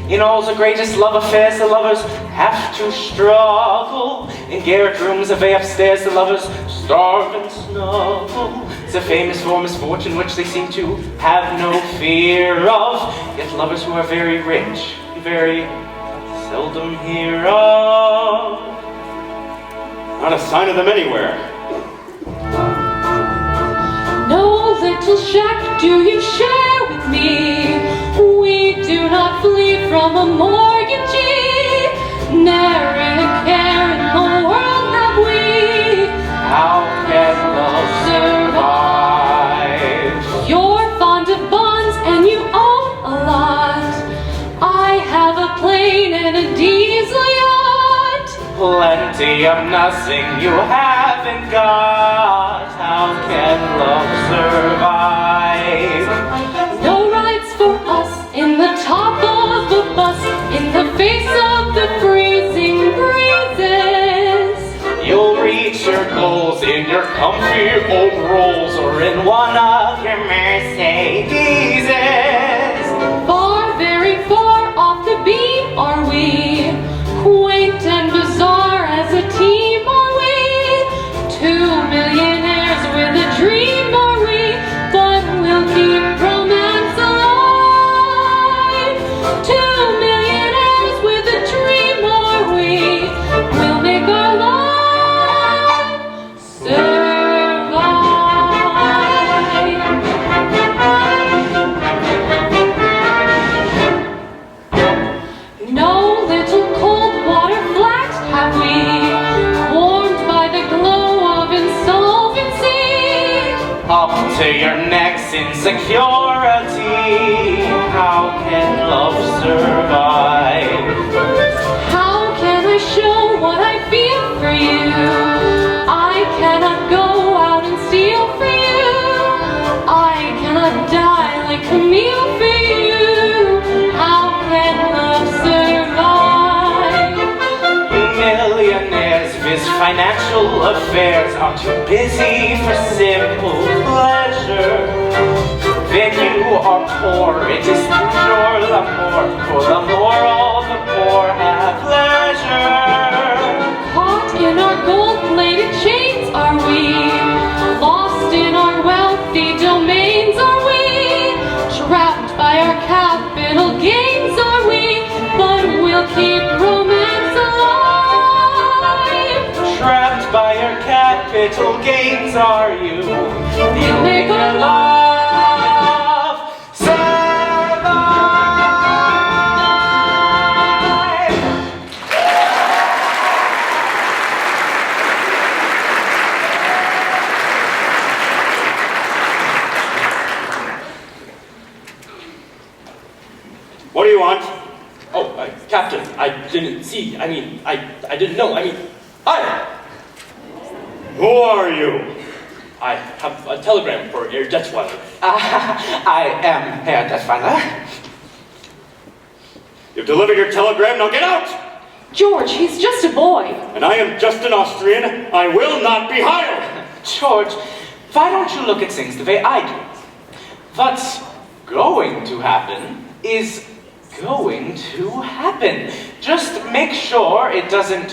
Speaker 9: In all the greatest love affairs, the lovers have to struggle. In garret rooms away upstairs, the lovers starve and snuggle. It's a famous for misfortune which they seem to have no fear of. Yet lovers who are very rich, you very seldom hear of.
Speaker 4: Not a sign of them anywhere.
Speaker 1: No little shack do you share with me. We do not flee from a mortgagee. Ne'er a care in the world have we.
Speaker 9: How can love survive?
Speaker 1: You're fond of bonds and you own a lot. I have a plane and a diesel yacht.
Speaker 9: Plenty of nothing you haven't got. How can love survive?
Speaker 1: No rides for us in the top of the bus, in the face of the freezing breezes.
Speaker 9: You'll reach your goals in your comfy old Rolls or in one of your Mercedeses.
Speaker 1: Far, very far off the beam are we, quaint and bizarre as a team are we. 2 millionaires with a dream are we, but we'll keep romance alive. 2 millionaires with a dream are we, we'll make our life survive. No little cold water flat have we, warmed by the glow of insolvency.
Speaker 9: Up to your necks in security. How can love survive?
Speaker 1: How can I show what I feel for you? I cannot go out and steal for you. I cannot die like Camille for you. How can love survive?
Speaker 9: Millionaires with financial affairs are too busy for simple pleasure. Then you are poor, it is toujours l'amour. For the more all the poor have pleasure.
Speaker 1: Caught in our gold-plated chains are we, lost in our wealthy domains are we, trapped by our capital gains are we, but we'll keep romance alive.
Speaker 9: Trapped by your capital gains are you.
Speaker 1: We'll make our
Speaker 9: love survive.
Speaker 4: What do you want?
Speaker 10: Oh, Captain, I didn't see. I didn't know. Hi!
Speaker 4: Who are you?
Speaker 10: I have a telegram for Herr Detschweiler.
Speaker 9: I am Herr Detschweiler.
Speaker 4: You've delivered your telegram, now get out!
Speaker 2: George, he's just a boy.
Speaker 4: And I am just an Austrian. I will not be hired!
Speaker 9: George, why don't you look at things the way I do? What's going to happen is going to happen. Just make sure it doesn't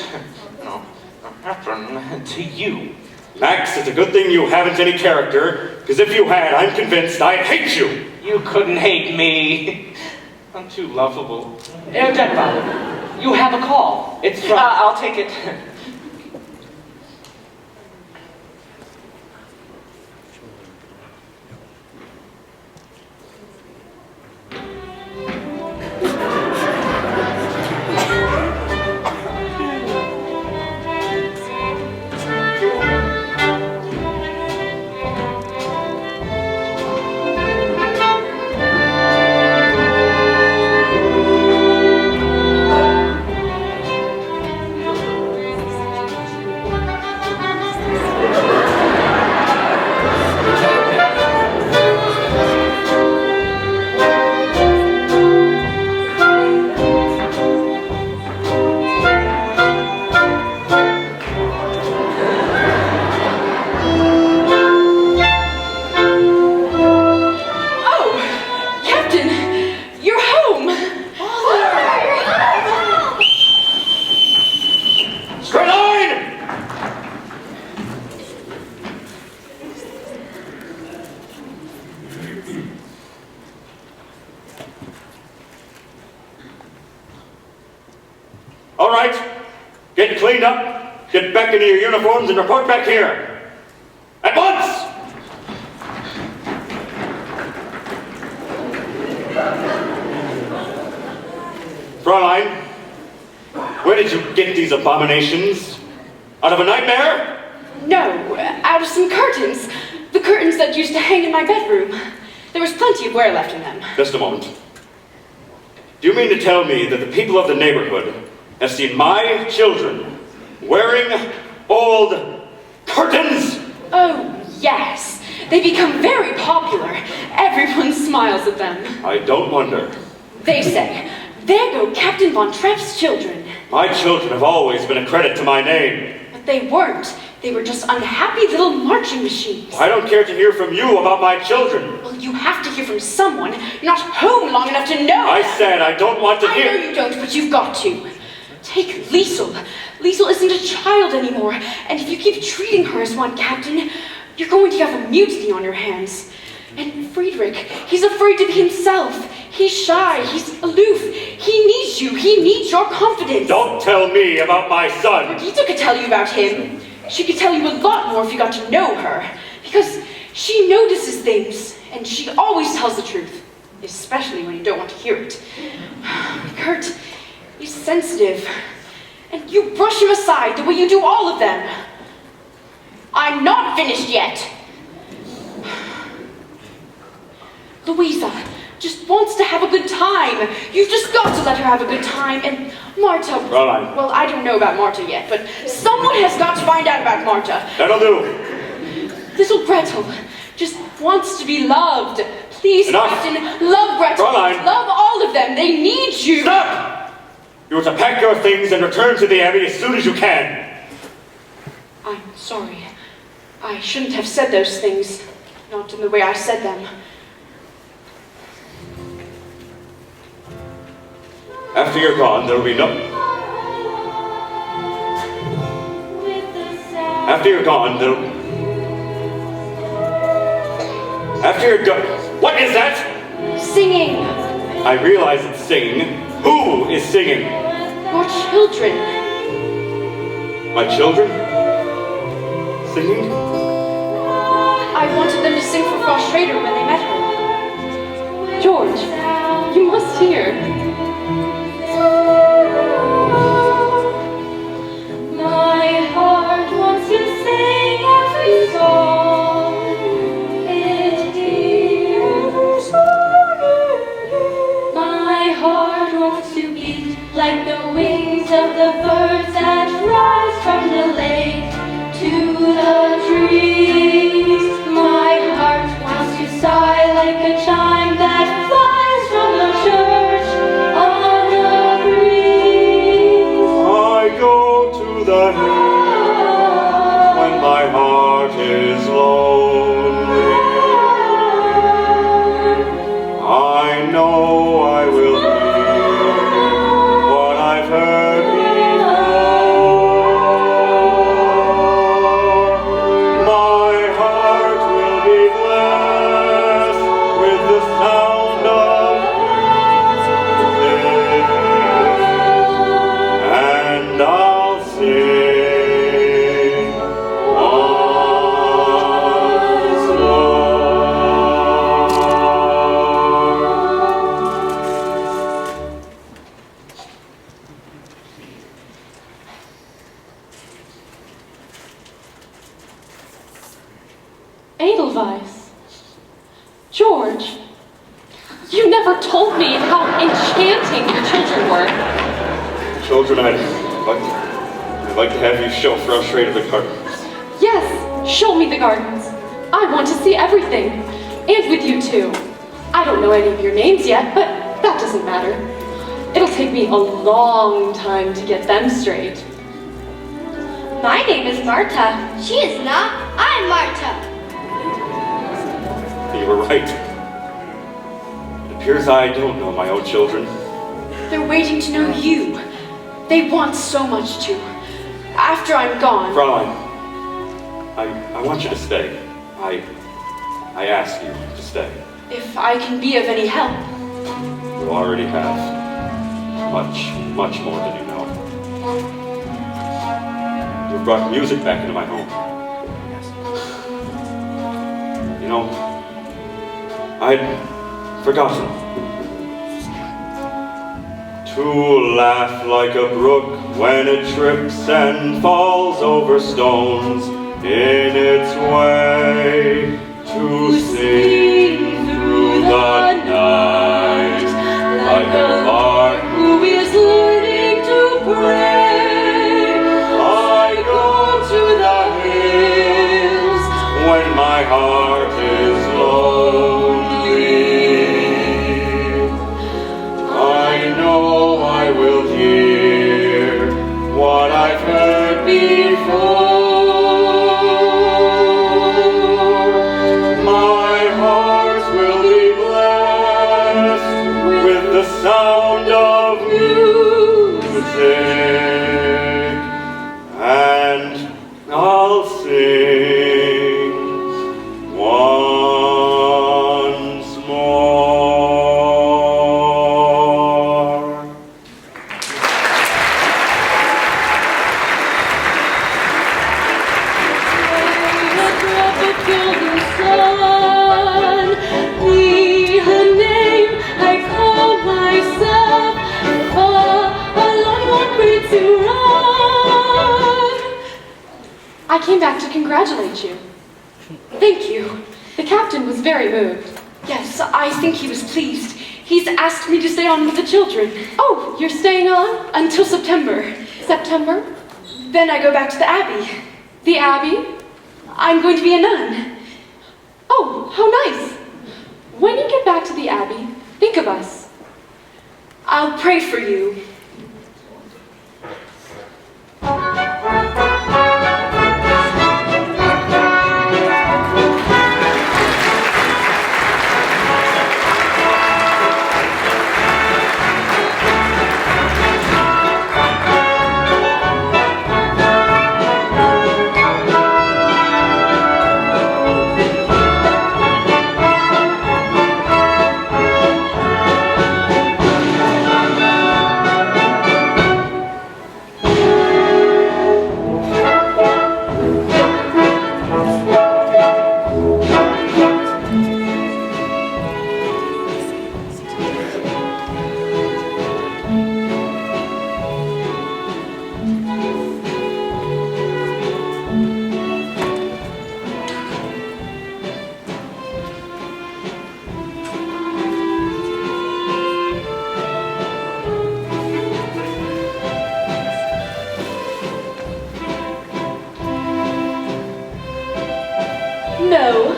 Speaker 9: happen to you.
Speaker 4: Max, it's a good thing you haven't any character, because if you had, I'm convinced I'd hate you!
Speaker 9: You couldn't hate me. I'm too lovable.
Speaker 3: Herr Detschweiler, you have a call. It's from...
Speaker 9: I'll take it.
Speaker 4: cleaned up, get back into your uniforms and report back here. At once! Fräulein, where did you get these abominations? Out of a nightmare?
Speaker 2: No, out of some curtains. The curtains that used to hang in my bedroom. There was plenty of wear left in them.
Speaker 4: Just a moment. Do you mean to tell me that the people of the neighborhood have seen my children wearing old curtains?
Speaker 2: Oh, yes. They become very popular. Everyone smiles at them.
Speaker 4: I don't wonder.
Speaker 2: They say, there go Captain VonTrapp's children.
Speaker 4: My children have always been a credit to my name.
Speaker 2: But they weren't. They were just unhappy little marching machines.
Speaker 4: I don't care to hear from you about my children.
Speaker 2: Well, you have to hear from someone. You're not home long enough to know.
Speaker 4: I said I don't want to hear.
Speaker 2: I know you don't, but you've got to. Take Liesel. Liesel isn't a child anymore, and if you keep treating her as one, Captain, you're going to have a mutiny on your hands. And Friedrich, he's afraid to be himself. He's shy, he's aloof. He needs you, he needs your confidence.
Speaker 4: Don't tell me about my son.
Speaker 2: Brigitte could tell you about him. She could tell you a lot more if you got to know her. Because she notices things, and she always tells the truth. Especially when you don't want to hear it. Kurt, he's sensitive. And you brush him aside the way you do all of them. I'm not finished yet. Louisa just wants to have a good time. You've just got to let her have a good time. And Marta,
Speaker 4: Fräulein.
Speaker 2: well, I don't know about Marta yet, but someone has got to find out about Marta.
Speaker 4: That'll do.
Speaker 2: Little Gretel just wants to be loved. Please,
Speaker 4: Enough.
Speaker 2: Captain, love Gretel.
Speaker 4: Fräulein.
Speaker 2: Love all of them. They need you.
Speaker 4: Stop! You are to pack your things and return to the Abbey as soon as you can.
Speaker 2: I'm sorry. I shouldn't have said those things. Not in the way I said them.
Speaker 4: After you're gone, there'll be no... After you're gone, there'll... After you're gone... What is that?
Speaker 2: Singing.
Speaker 4: I realize it's singing. Who is singing?
Speaker 2: Your children.
Speaker 4: My children? Singing?
Speaker 2: I wanted them to sing for Frau Schrader when they met her. George, you must hear.
Speaker 1: My heart wants to sing every song. It hears. My heart wants to beat like the wings of the birds that rise from the lake to the trees. My heart wants to sigh like a chime that flies from the church on a breeze.
Speaker 4: I go to the hills when my heart is lonely. I know I will hear what I've heard before. My heart will be blessed with the sound of music, and I'll sing once more.
Speaker 2: Edelweiss. George, you never told me how enchanting your children were.
Speaker 4: Children, I'd like to have you show Frau Schrader the garden.
Speaker 2: Yes, show me the gardens. I want to see everything. And with you too. I don't know any of your names yet, but that doesn't matter. It'll take me a long time to get them straight.
Speaker 6: My name is Marta. She is not. I'm Marta.
Speaker 4: You were right. It appears I don't know my own children.
Speaker 2: They're waiting to know you. They want so much to. After I'm gone.
Speaker 4: Fräulein, I want you to stay. I ask you to stay.
Speaker 2: If I can be of any help.
Speaker 4: You already have. Much, much more than you know. You've brought music back into my home. You know, I'd forgotten. To laugh like a brook when it trips and falls over stones in its way. To sing through the night like a lark who is learning to pray. I go to the hills when my heart is lonely. I know I will hear what I've heard before. My heart will be blessed with the sound of music, and I'll sing once more.
Speaker 2: I came back to congratulate you. Thank you. The captain was very moved. Yes, I think he was pleased. He's asked me to stay on with the children. Oh, you're staying on? Until September. September? Then I go back to the Abbey. The Abbey? I'm going to be a nun. Oh, how nice. When you get back to the Abbey, think of us. I'll pray for you.
Speaker 5: No.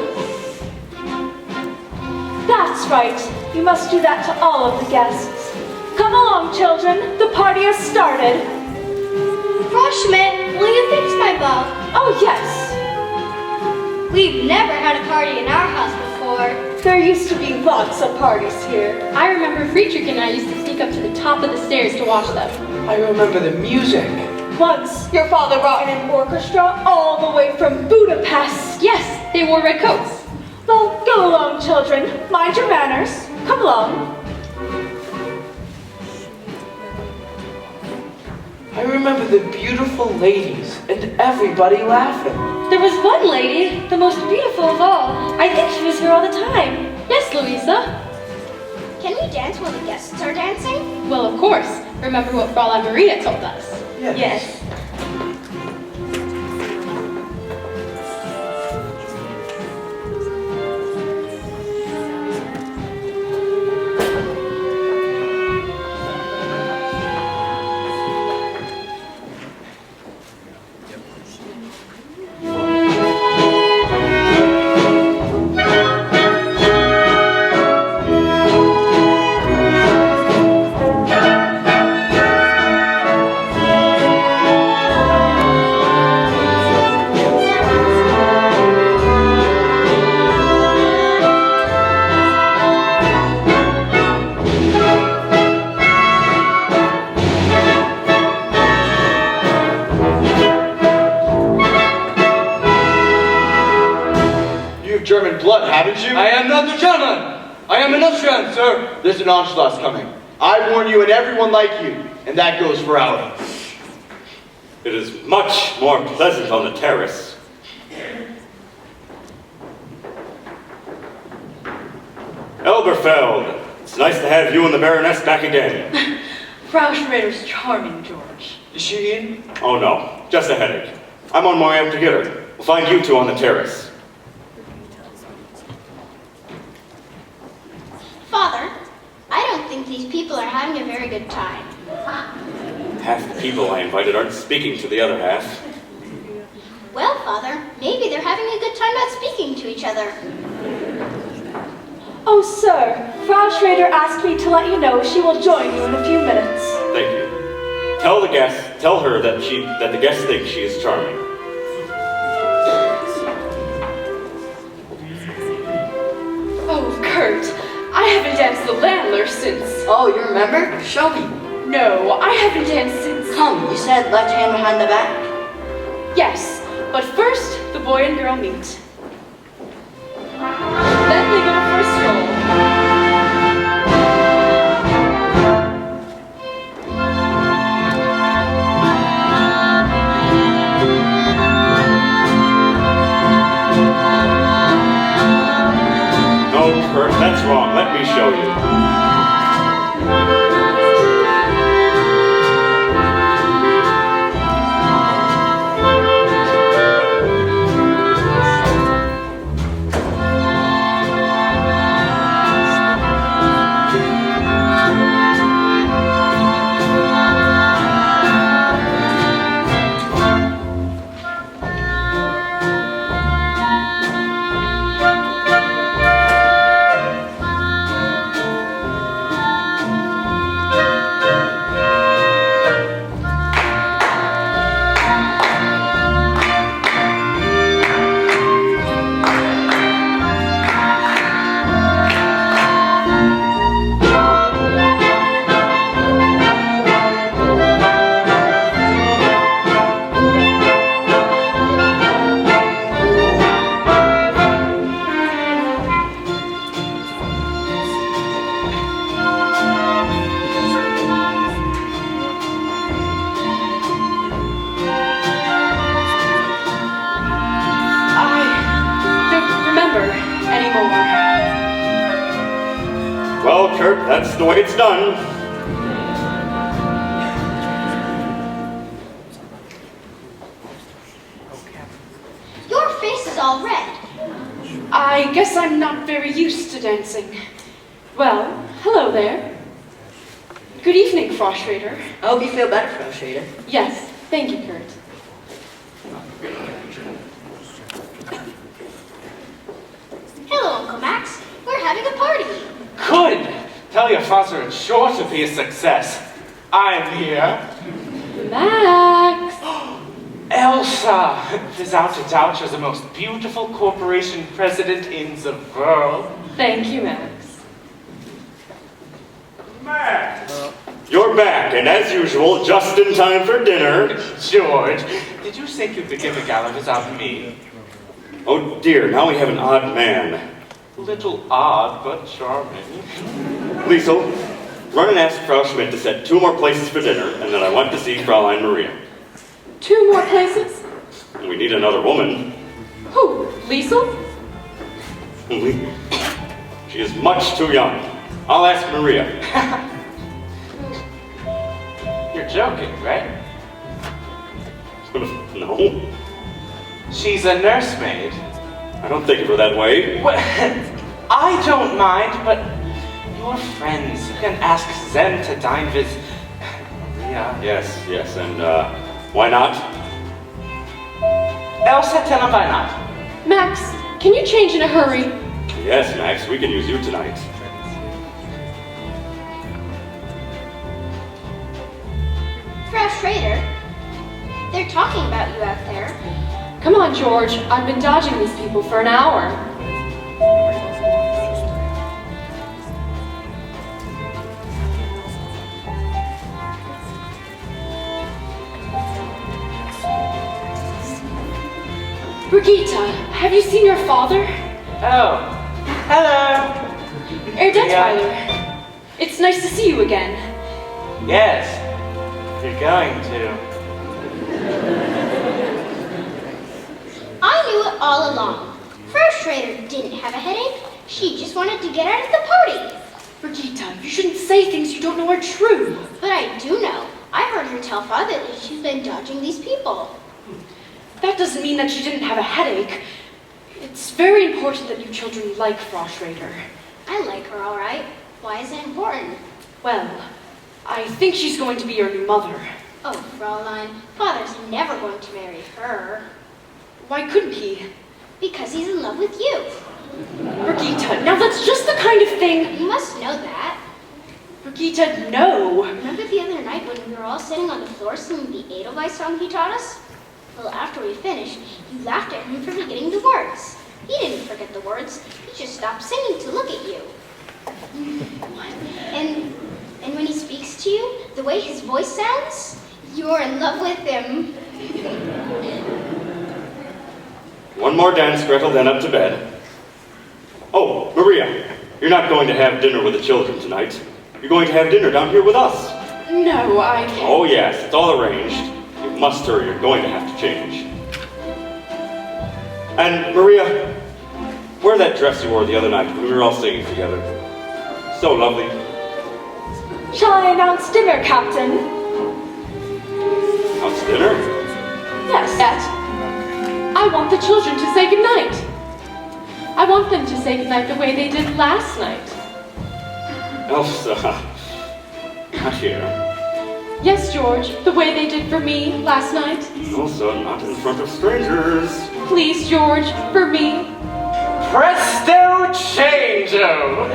Speaker 5: That's right. You must do that to all of the guests. Come along, children. The party has started.
Speaker 6: Frau Schmidt, will you fix my bow?
Speaker 5: Oh, yes.
Speaker 6: We've never had a party in our house before.
Speaker 5: There used to be lots of parties here.
Speaker 2: I remember Friedrich and I used to sneak up to the top of the stairs to watch them.
Speaker 3: I remember the music.
Speaker 5: Once, your father brought in an orchestra all the way from Budapest.
Speaker 2: Yes, they wore red coats.
Speaker 5: Well, go along, children. Mind your manners. Come along.
Speaker 3: I remember the beautiful ladies and everybody laughing.
Speaker 2: There was one lady, the most beautiful of all. I think she was here all the time. Yes, Louisa.
Speaker 6: Can we dance while the guests are dancing?
Speaker 2: Well, of course. Remember what Fraulein Maria told us.
Speaker 3: Yes.
Speaker 11: German blood, haven't you?
Speaker 10: I am not a German. I am an Austrian, sir.
Speaker 11: There's an Anschluss coming. I warn you and everyone like you, and that goes for Audi.
Speaker 4: It is much more pleasant on the terrace. Elberfeld, it's nice to have you and the Baroness back again.
Speaker 7: Frau Schrader's charming, George.
Speaker 10: Is she in?
Speaker 4: Oh no, just a headache. I'm on my way up to get her. We'll find you two on the terrace.
Speaker 6: Father, I don't think these people are having a very good time.
Speaker 4: Half the people I invited aren't speaking to the other half.
Speaker 6: Well, Father, maybe they're having a good time not speaking to each other.
Speaker 5: Oh, sir, Frau Schrader asked me to let you know she will join you in a few minutes.
Speaker 4: Thank you. Tell her that the guests think she is charming.
Speaker 2: Oh, Kurt, I haven't danced the Landler since.
Speaker 8: Oh, you remember? Show me.
Speaker 2: No, I haven't danced since.
Speaker 8: Come, you said left hand behind the back?
Speaker 2: Yes, but first, the boy and girl meet. Then they go for a stroll.
Speaker 4: No, Kurt, that's wrong. Let me show you. Well, Kurt, that's the way it's done.
Speaker 6: Your face is all red.
Speaker 2: I guess I'm not very used to dancing. Well, hello there. Good evening, Frau Schrader.
Speaker 8: I hope you feel better, Frau Schrader.
Speaker 2: Yes, thank you, Kurt.
Speaker 6: Hello, Uncle Max. We're having a party.
Speaker 9: Good! Tell your father it's sure to be a success. I'm here.
Speaker 2: Max!
Speaker 9: Elsa! Without a doubt, you're the most beautiful corporation president in the world.
Speaker 2: Thank you, Max.
Speaker 9: Max!
Speaker 4: You're back, and as usual, just in time for dinner.
Speaker 9: George, did you think you could give a gala without me?
Speaker 4: Oh dear, now we have an odd man.
Speaker 9: A little odd, but charming.
Speaker 4: Liesel, run and ask Frau Schmidt to set 2 more places for dinner, and then I want to see Fraulein Maria.
Speaker 2: 2 more places?
Speaker 4: We need another woman.
Speaker 2: Who? Liesel?
Speaker 4: She is much too young. I'll ask Maria.
Speaker 9: You're joking, right?
Speaker 4: No.
Speaker 9: She's a nursemaid.
Speaker 4: I don't think of her that way.
Speaker 9: Well, I don't mind, but your friends, you can ask them to dine with Maria.
Speaker 4: Yes, and why not?
Speaker 9: Elsa, tell them why not.
Speaker 2: Max, can you change in a hurry?
Speaker 4: Yes, Max, we can use you tonight.
Speaker 6: Frau Schrader, they're talking about you out there.
Speaker 2: Come on, George. I've been dodging these people for an hour. Brigitte, have you seen your father?
Speaker 9: Oh, hello.
Speaker 2: Herr Detweiler. It's nice to see you again.
Speaker 9: Yes, you're going to.
Speaker 6: all along. Frau Schrader didn't have a headache. She just wanted to get out of the party.
Speaker 2: Brigitte, you shouldn't say things you don't know are true.
Speaker 6: But I do know. I heard her tell Father that she's been dodging these people.
Speaker 2: That doesn't mean that she didn't have a headache. It's very important that you children like Frau Schrader.
Speaker 6: I like her, all right. Why is it important?
Speaker 2: Well, I think she's going to be your new mother.
Speaker 6: Oh, Fraulein, Father's never going to marry her.
Speaker 2: Why couldn't he?
Speaker 6: Because he's in love with you.
Speaker 2: Brigitte, now that's just the kind of thing...
Speaker 6: You must know that.
Speaker 2: Brigitte, no.
Speaker 6: Remember the other night when we were all sitting on the floor singing the Edelweiss song he taught us? Well, after we finished, you laughed at him for forgetting the words. He didn't forget the words. He just stopped singing to look at you. And when he speaks to you, the way his voice sounds, you're in love with him.
Speaker 4: One more dance, Gretel, then up to bed. Oh, Maria, you're not going to have dinner with the children tonight. You're going to have dinner down here with us.
Speaker 2: No, I can't.
Speaker 4: Oh, yes, it's all arranged. You must hurry. You're going to have to change. And, Maria, wear that dress you wore the other night when we were all singing together. So lovely.
Speaker 5: Shall I announce dinner, Captain?
Speaker 4: How's dinner?
Speaker 2: Yes. I want the children to say goodnight. I want them to say goodnight the way they did last night.
Speaker 4: Elsa, not here.
Speaker 2: Yes, George, the way they did for me last night.
Speaker 4: Elsa, not in front of strangers.
Speaker 2: Please, George, for me.
Speaker 11: Presto changeo!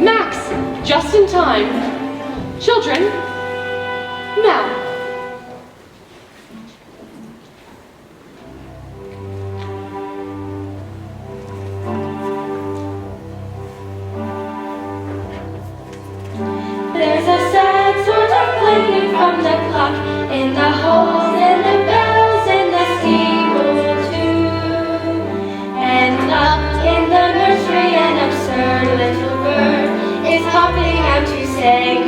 Speaker 2: Max, just in time. Children, now.
Speaker 1: There's a sad sort of clanging from the clock in the halls and the bells in the steeple too. And up in the nursery an absurd little bird is hopping out to say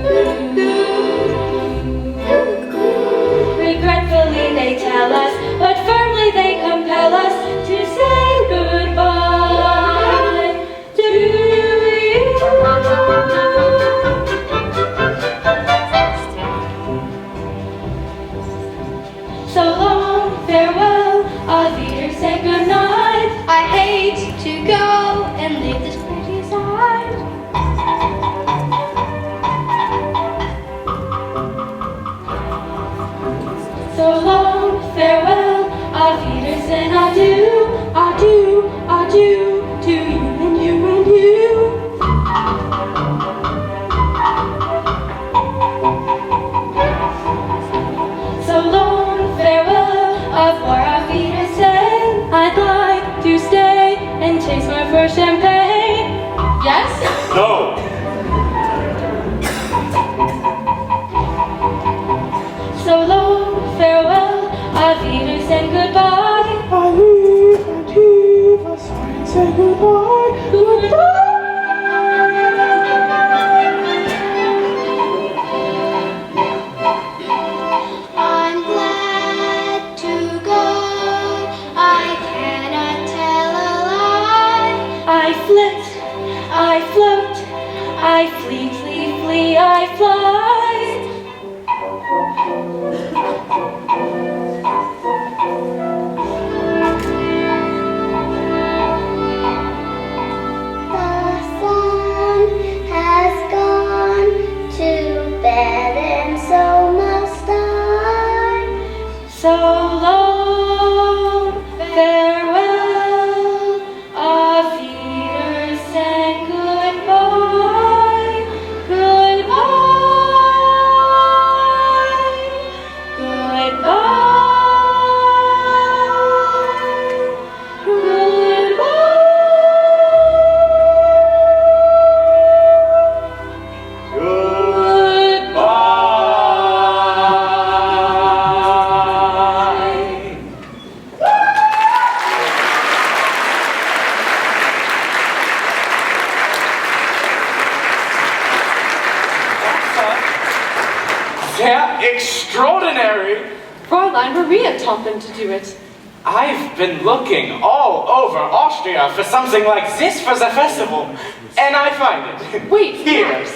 Speaker 1: cuckoo. Regretfully they tell us, but firmly they compel us to say goodbye to you. So long, farewell, auf Wiedersehen, good night. I hate to go and leave this pretty side. So long, farewell, auf Wiedersehen, adieu, adieu, adieu, to you and you and you. So long, farewell, au revoir, auf Wiedersehen. I'd like to stay and taste my first champagne. Yes?
Speaker 4: No!
Speaker 1: So long, farewell, auf Wiedersehen, goodbye.
Speaker 9: I say goodbye, goodbye.
Speaker 6: I'm glad to go. I cannot tell a lie.
Speaker 1: I flit, I float, I flee, flee, flee, I fly.
Speaker 6: The sun has gone to bed, and so must I.
Speaker 1: So long, farewell, auf Wiedersehen, goodbye, goodbye, goodbye,
Speaker 11: Sehr extraordinary!
Speaker 2: Fräulein Maria taught them to do it.
Speaker 11: I've been looking all over Austria for something like this for the festival, and I find it.
Speaker 2: Wait,
Speaker 11: Here,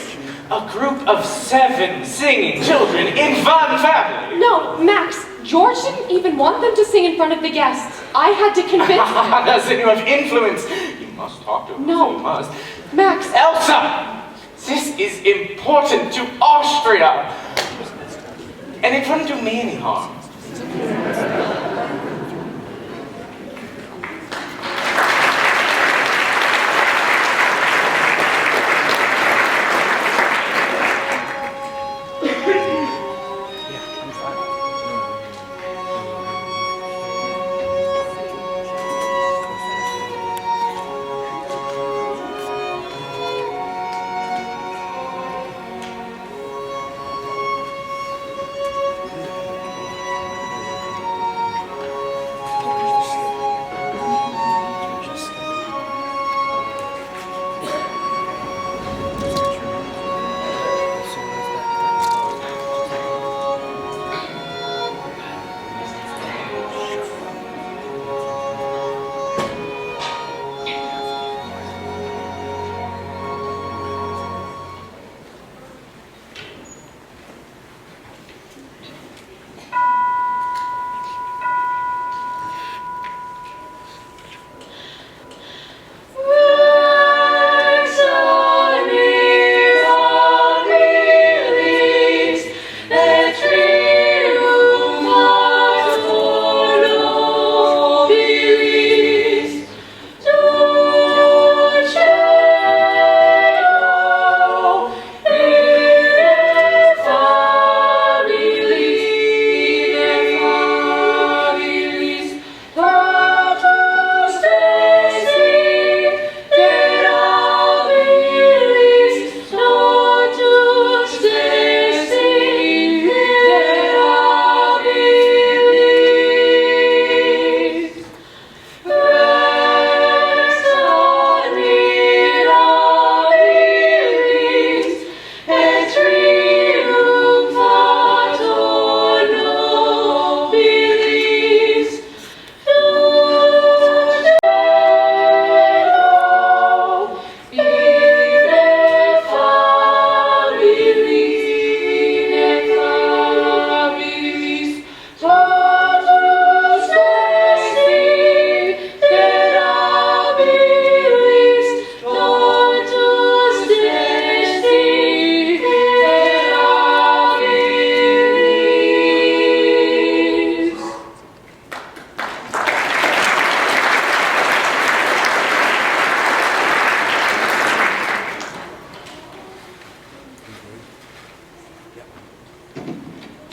Speaker 11: a group of 7 singing children in VonTrapp.
Speaker 2: No, Max, George didn't even want them to sing in front of the guests. I had to convince him.
Speaker 11: Doesn't you have influence? You must talk to him.
Speaker 2: No.
Speaker 11: You must.
Speaker 2: Max,
Speaker 11: Elsa! This is important to Austria! And it wouldn't do me any harm.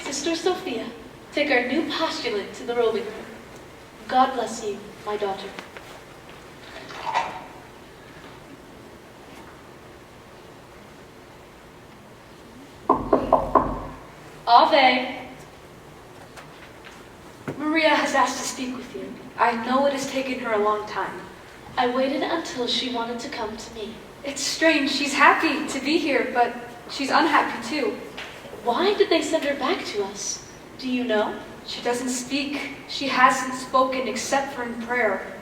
Speaker 2: Sister Sophia, take our new postulant to the robing room. God bless you, my daughter. Ave. Maria has asked to speak with you. I know it has taken her a long time. I waited until she wanted to come to me. It's strange. She's happy to be here, but she's unhappy too. Why did they send her back to us? Do you know? She doesn't speak. She hasn't spoken except for in prayer.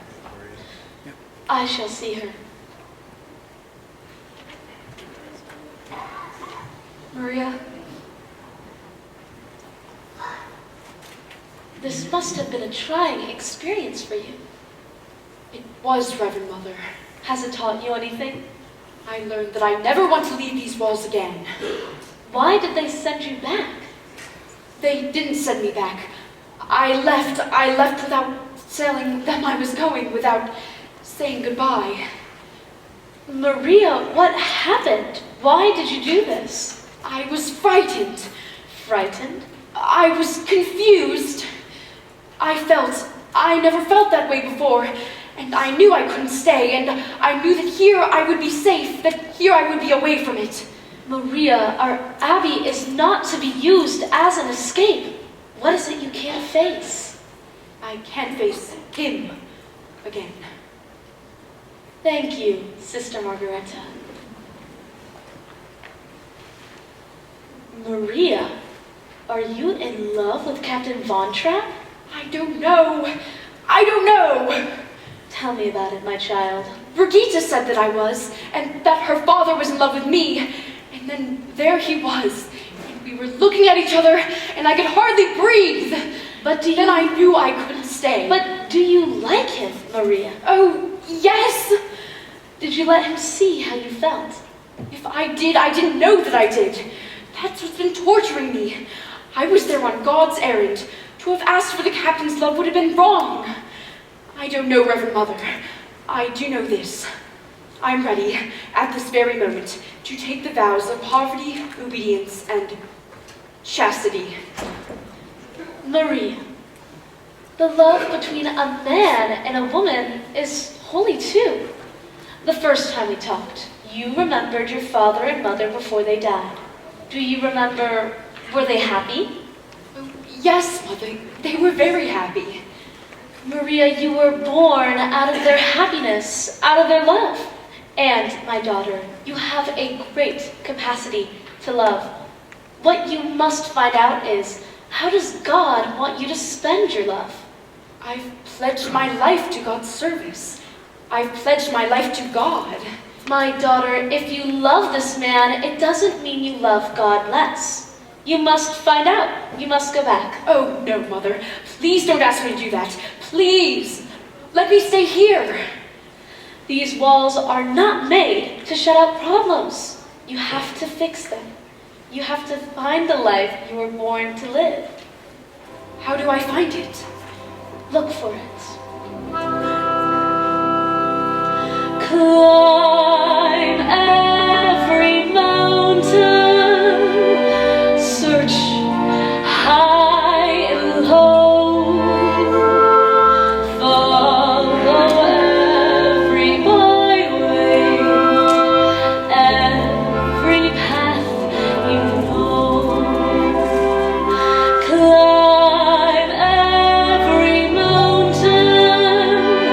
Speaker 2: I shall see her. Maria, this must have been a trying experience for you. It was, Reverend Mother. Has it taught you anything? I learned that I never want to leave these walls again. Why did they send you back? They didn't send me back. I left without telling them I was going, without saying goodbye. Maria, what happened? Why did you do this? I was frightened. Frightened? I was confused. I never felt that way before, and I knew I couldn't stay, and I knew that here I would be safe, that here I would be away from it. Maria, our abbey is not to be used as an escape. What is it you can't face? I can't face him again. Thank you, Sister Margareta. Maria, are you in love with Captain VonTrapp? I don't know. I don't know.
Speaker 7: Tell me about it, my child.
Speaker 2: Brigitte said that I was, and that her father was in love with me. And then there he was. And we were looking at each other, and I could hardly breathe.
Speaker 7: But
Speaker 2: Then I knew I couldn't stay.
Speaker 7: But do you like him, Maria?
Speaker 2: Oh, yes.
Speaker 7: Did you let him see how you felt?
Speaker 2: If I did, I didn't know that I did. That's what's been torturing me. I was there on God's errand. To have asked for the captain's love would have been wrong. I don't know, Reverend Mother. I do know this. I'm ready, at this very moment, to take the vows of poverty, obedience, and chastity.
Speaker 7: Maria, the love between a man and a woman is holy too. The first time we talked, you remembered your father and mother before they died. Do you remember, were they happy?
Speaker 2: Yes, Mother, they were very happy.
Speaker 7: Maria, you were born out of their happiness, out of their love. And, my daughter, you have a great capacity to love. What you must find out is, how does God want you to spend your love?
Speaker 2: I've pledged my life to God's service. I've pledged my life to God.
Speaker 7: My daughter, if you love this man, it doesn't mean you love God less. You must find out. You must go back.
Speaker 2: Oh, no, Mother. Please don't ask me to do that. Please. Let me stay here.
Speaker 7: These walls are not made to shut out problems. You have to fix them. You have to find the life you were born to live.
Speaker 2: How do I find it?
Speaker 7: Look for it. Climb every mountain, search high and low, follow every byway, every path you know. Climb every mountain,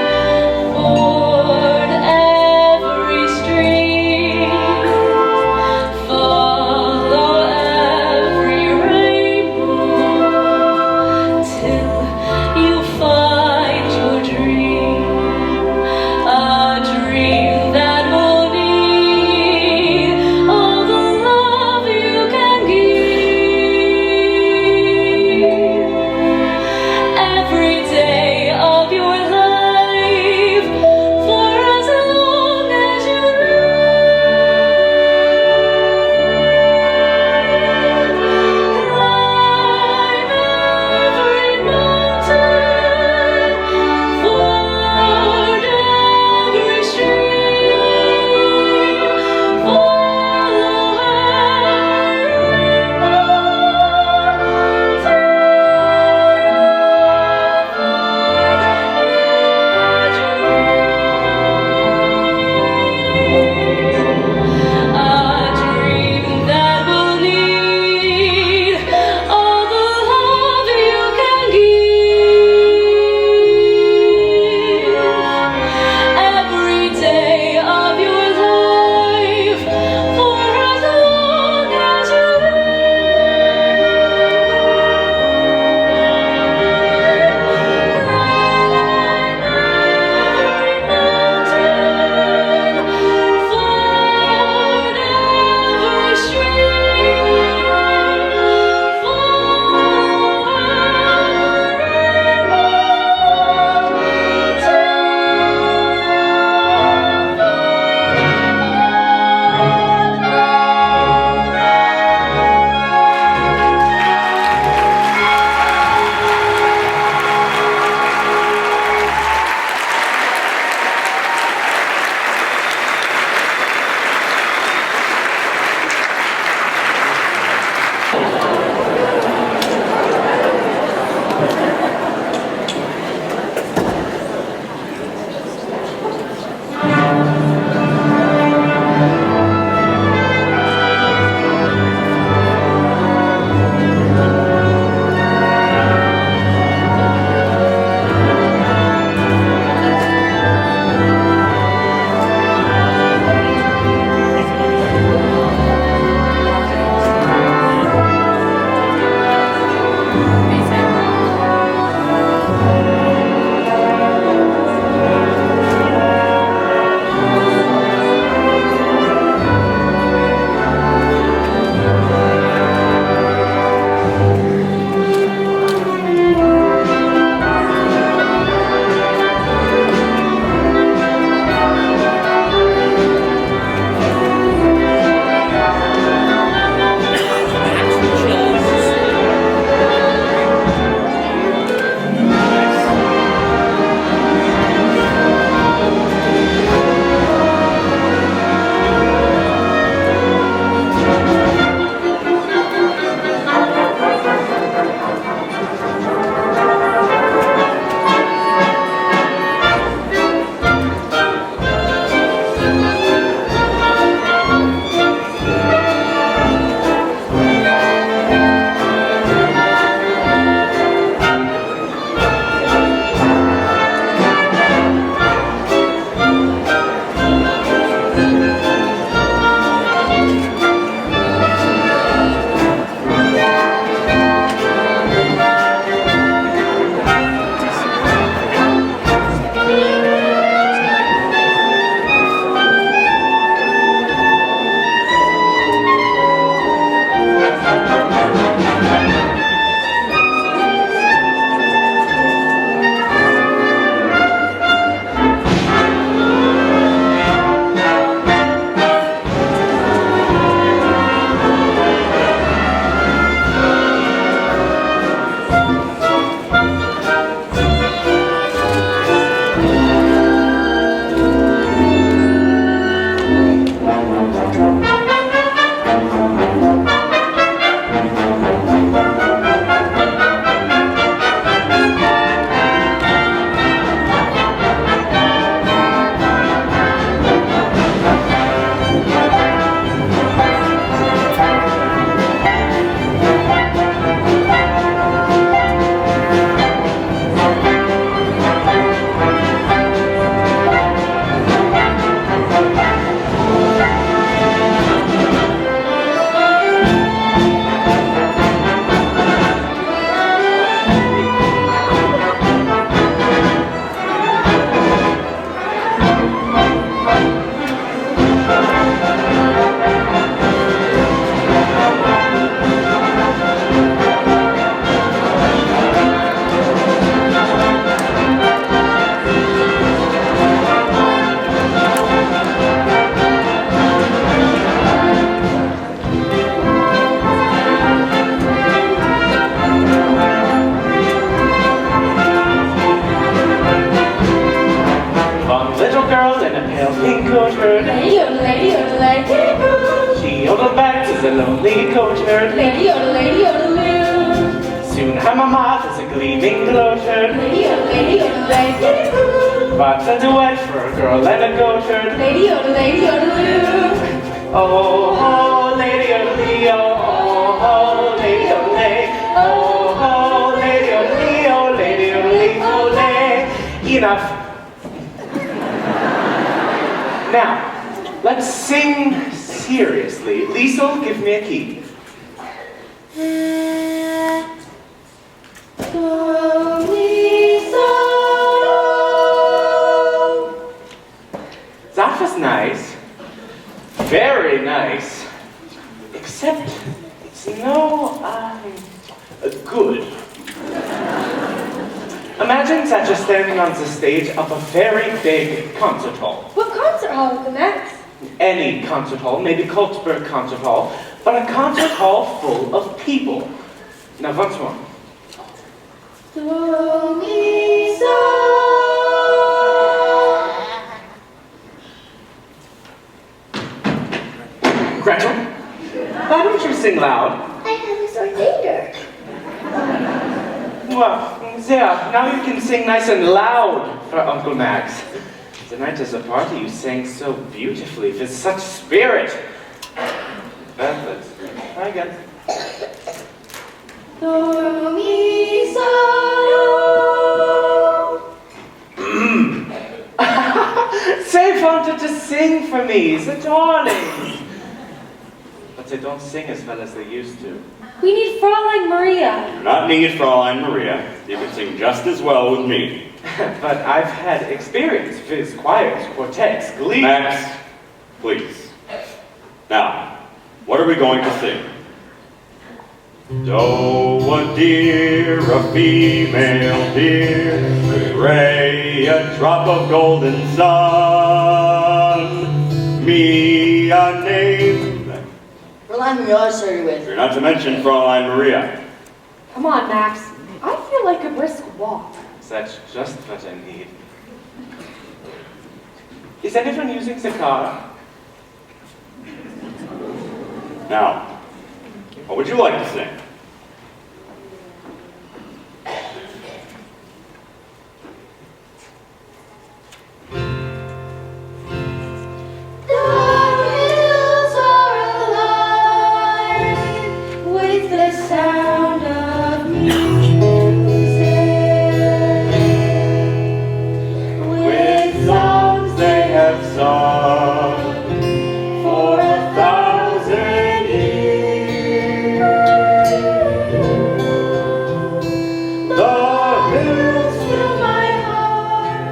Speaker 9: lonely goatherd.
Speaker 1: Lady yodeloo.
Speaker 9: Soon her mouth is a gleaming glowherd.
Speaker 1: Lady yodeloo.
Speaker 9: But a duet for a girl and a goatherd.
Speaker 1: Lady yodeloo.
Speaker 9: Oh, oh, lady yodelee, oh, oh, lady yodelee. Oh, oh, lady yodelee, oh, lady yodelee, oh, enough. Now, let's sing seriously. Liesel, give me a key. That was nice. Very nice. Except it's no, good. Imagine that you're standing on the stage of a very big concert hall.
Speaker 1: What concert hall, Uncle Max?
Speaker 9: Any concert hall, maybe Coltsburg Concert Hall, but a concert hall full of people. Now, once more. Gretel, why don't you sing loud?
Speaker 6: I have a sore finger.
Speaker 9: Well, there, now you can sing nice and loud for Uncle Max. The night as a party you sang so beautifully, with such spirit. Let's try again. They wanted to sing for me, the darlings. But they don't sing as well as they used to.
Speaker 1: We need Fräulein Maria.
Speaker 4: You do not need Fräulein Maria. You can sing just as well with me.
Speaker 9: But I've had experience with choirs, quartets, glee.
Speaker 4: Max, please. Now, what are we going to sing? Doe, a deer, a female deer, gray, a drop of golden sun, me a name.
Speaker 8: Fräulein Maria started with.
Speaker 4: You're not to mention Fräulein Maria.
Speaker 2: Come on, Max. I feel like a brisk walk.
Speaker 9: That's just what I need. Is anyone using the car?
Speaker 4: Now, what would you like to sing?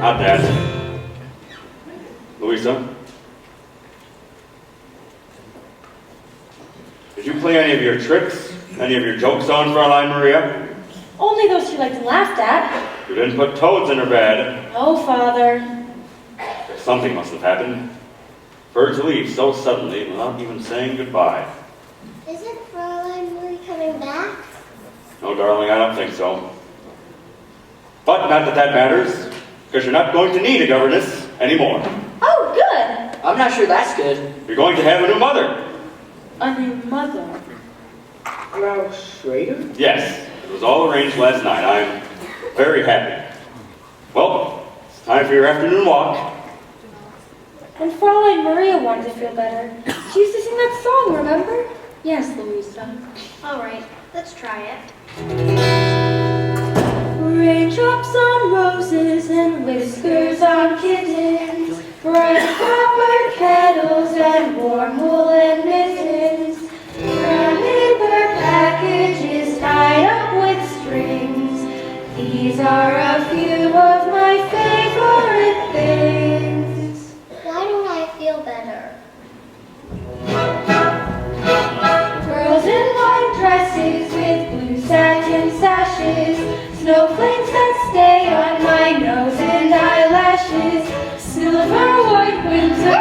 Speaker 4: Not that. Louisa? Did you play any of your tricks? Any of your jokes on Fräulein Maria?
Speaker 1: Only those she liked and laughed at.
Speaker 4: You didn't put toads in her bed.
Speaker 1: Oh, Father.
Speaker 4: Something must have happened. For her to leave so suddenly without even saying goodbye.
Speaker 6: Isn't Fräulein Maria coming back?
Speaker 4: No, darling, I don't think so. But not that that matters, because you're not going to need a governess anymore.
Speaker 1: Oh, good.
Speaker 8: I'm not sure that's good.
Speaker 4: You're going to have a new mother.
Speaker 1: A new mother.
Speaker 8: Frau Schrader?
Speaker 4: Yes, it was all arranged last night. I'm very happy. Well, it's time for your afternoon walk.
Speaker 1: And Fräulein Maria wanted to feel better. She used to sing that song, remember? Yes, Louisa.
Speaker 6: All right, let's try it.
Speaker 1: Raindrops on roses and whiskers on kittens, bright copper kettles and warm woolen mittens, brown paper packages tied up with strings. These are a few of my favorite things.
Speaker 6: Why don't I feel better?
Speaker 1: Girls in white dresses with blue satin sashes, snowflakes that stay on my nose and eyelashes, silver white winter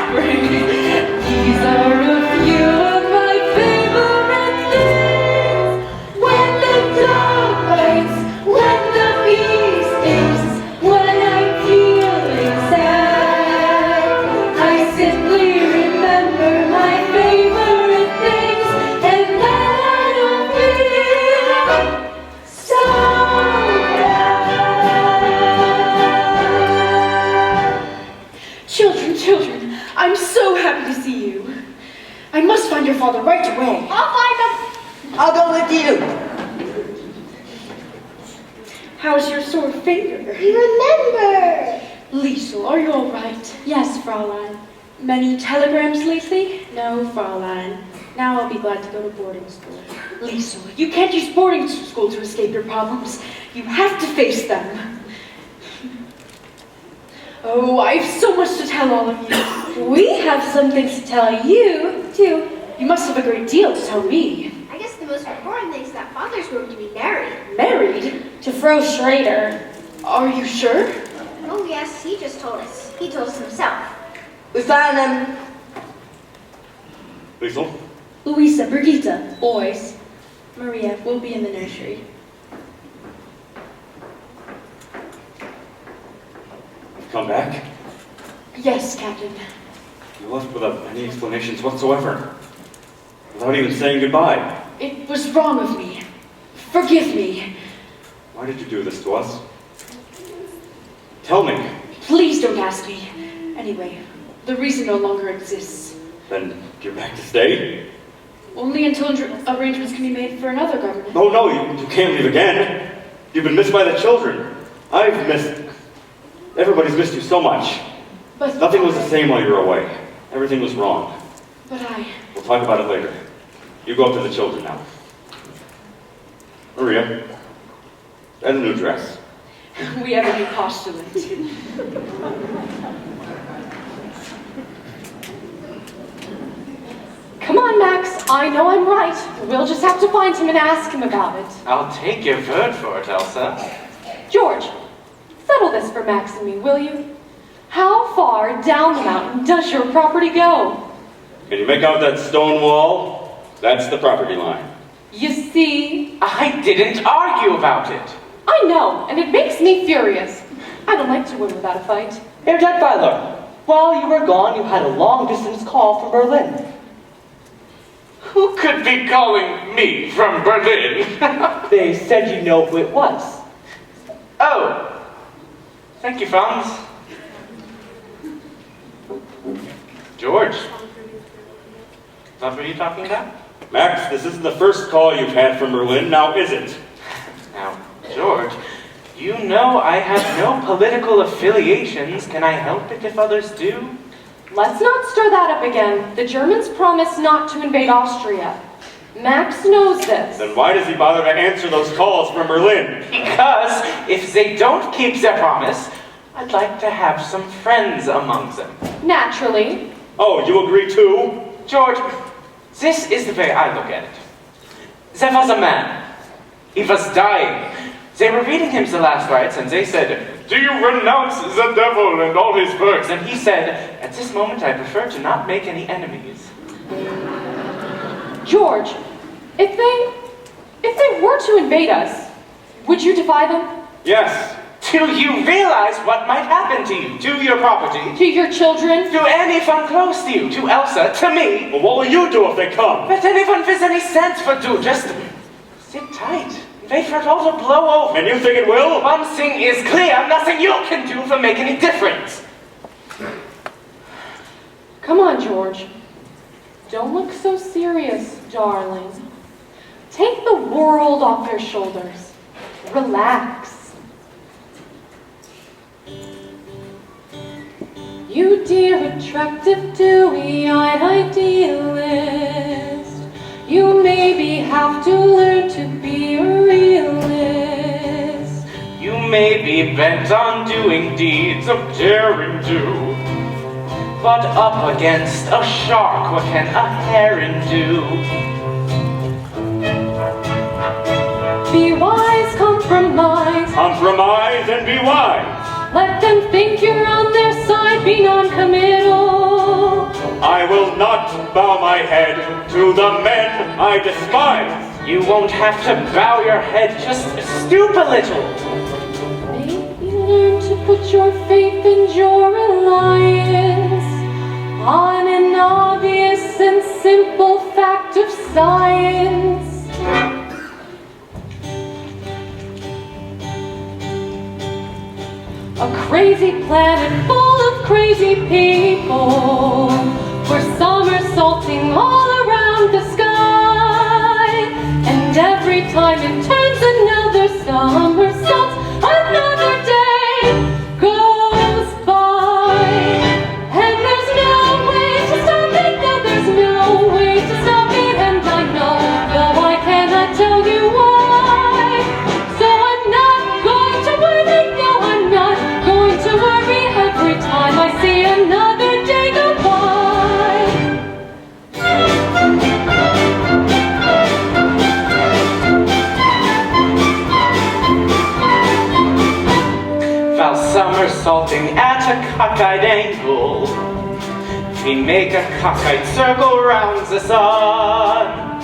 Speaker 1: spring. These are a few of my favorite things. When the dog bites, when
Speaker 8: right away.
Speaker 6: I'll find them.
Speaker 8: I'll go with you.
Speaker 2: How's your sore finger?
Speaker 6: You remember.
Speaker 2: Liesel, are you all right?
Speaker 12: Yes, Fräulein.
Speaker 2: Many telegrams lately?
Speaker 12: No, Fräulein. Now I'll be glad to go to boarding school.
Speaker 2: Liesel, you can't use boarding school to escape your problems. You have to face them. Oh, I have so much to tell all of you.
Speaker 12: We have some things to tell you, too.
Speaker 2: You must have a great deal to tell me.
Speaker 6: I guess the most important thing is that Father's going to be married.
Speaker 2: Married?
Speaker 12: To Frau Schrader.
Speaker 2: Are you sure?
Speaker 6: Oh yes, he just told us. He told us himself.
Speaker 8: We found them.
Speaker 4: Liesel?
Speaker 12: Louisa, Brigitte, boys. Maria will be in the nursery.
Speaker 4: You've come back?
Speaker 2: Yes, Captain.
Speaker 4: You left without any explanations whatsoever. Without even saying goodbye.
Speaker 2: It was wrong of me. Forgive me.
Speaker 4: Why did you do this to us? Tell me.
Speaker 2: Please don't ask me. Anyway, the reason no longer exists.
Speaker 4: Then you're back to stay?
Speaker 2: Only until arrangements can be made for another government.
Speaker 4: No, no, you can't leave again. You've been missed by the children. I've missed... Everybody's missed you so much.
Speaker 2: But
Speaker 4: Nothing was the same while you were away. Everything was wrong.
Speaker 2: But
Speaker 4: We'll talk about it later. You go up to the children now. Maria, add a new dress.
Speaker 2: we have a new postulant.
Speaker 1: Come on, Max. I know I'm right. We'll just have to find him and ask him about it.
Speaker 11: I'll take your word for it, Elsa.
Speaker 1: George, settle this for Max and me, will you? How far down the mountain does your property go?
Speaker 4: Can you make out that stone wall? That's the property line.
Speaker 1: You see?
Speaker 11: I didn't argue about it.
Speaker 1: I know, and it makes me furious. I don't like to win without a fight.
Speaker 3: Herr Detweiler, while you were gone, you had a long-distance call from Berlin.
Speaker 11: Who could be calling me from Berlin?
Speaker 3: They said you know who it was.
Speaker 11: Oh, thank you, Franz. George, what were you talking about?
Speaker 4: Max, this isn't the first call you've had from Berlin, now is it?
Speaker 11: Now, George, you know I have no political affiliations. Can I help it if others do?
Speaker 1: Let's not stir that up again. The Germans promised not to invade Austria. Max knows this.
Speaker 4: Then why does he bother to answer those calls from Berlin?
Speaker 11: Because if they don't keep their promise, I'd like to have some friends among them.
Speaker 1: Naturally.
Speaker 4: Oh, you agree too?
Speaker 11: George, this is the way I look at it. There was a man. He was dying. They were reading him the last rites, and they said, "Do you renounce the devil and all his works?" And he said, "At this moment, I prefer to not make any enemies."
Speaker 1: George, if they were to invade us, would you defy them?
Speaker 4: Yes.
Speaker 11: Do you realize what might happen to you, to your property,
Speaker 1: To your children?
Speaker 11: to anyone close to you, to Elsa, to me?
Speaker 4: Well, what will you do if they come?
Speaker 11: But anyone with any sense would do. Just sit tight. Wait for it all to blow over.
Speaker 4: And you think it will?
Speaker 11: One thing is clear, nothing you can do to make any difference.
Speaker 1: Come on, George. Don't look so serious, darling. Take the world off your shoulders. Relax. You dear, attractive, dewy-eyed idealist, you maybe have to learn to be a realist.
Speaker 11: You may be bent on doing deeds of daring do, but up against a shark, what can a heron do?
Speaker 1: Be wise, compromise.
Speaker 4: Compromise and be wise.
Speaker 1: Let them think you're on their side, be non-committal.
Speaker 4: I will not bow my head to the men I despise.
Speaker 11: You won't have to bow your head, just stoop a little.
Speaker 1: Maybe learn to put your faith in your reliance on an obvious and simple fact of science. A crazy planet full of crazy people. We're somersaulting all around around the sky. And every time it turns another somersault, another day goes by. And there's no way to stop it, no, there's no way to stop it. And I know, though I cannot tell you why. So I'm not going to worry, no, I'm not going to worry every time I see another day go by.
Speaker 11: While somersaulting at a cockeyed angle, we make a cockeyed circle round the sun,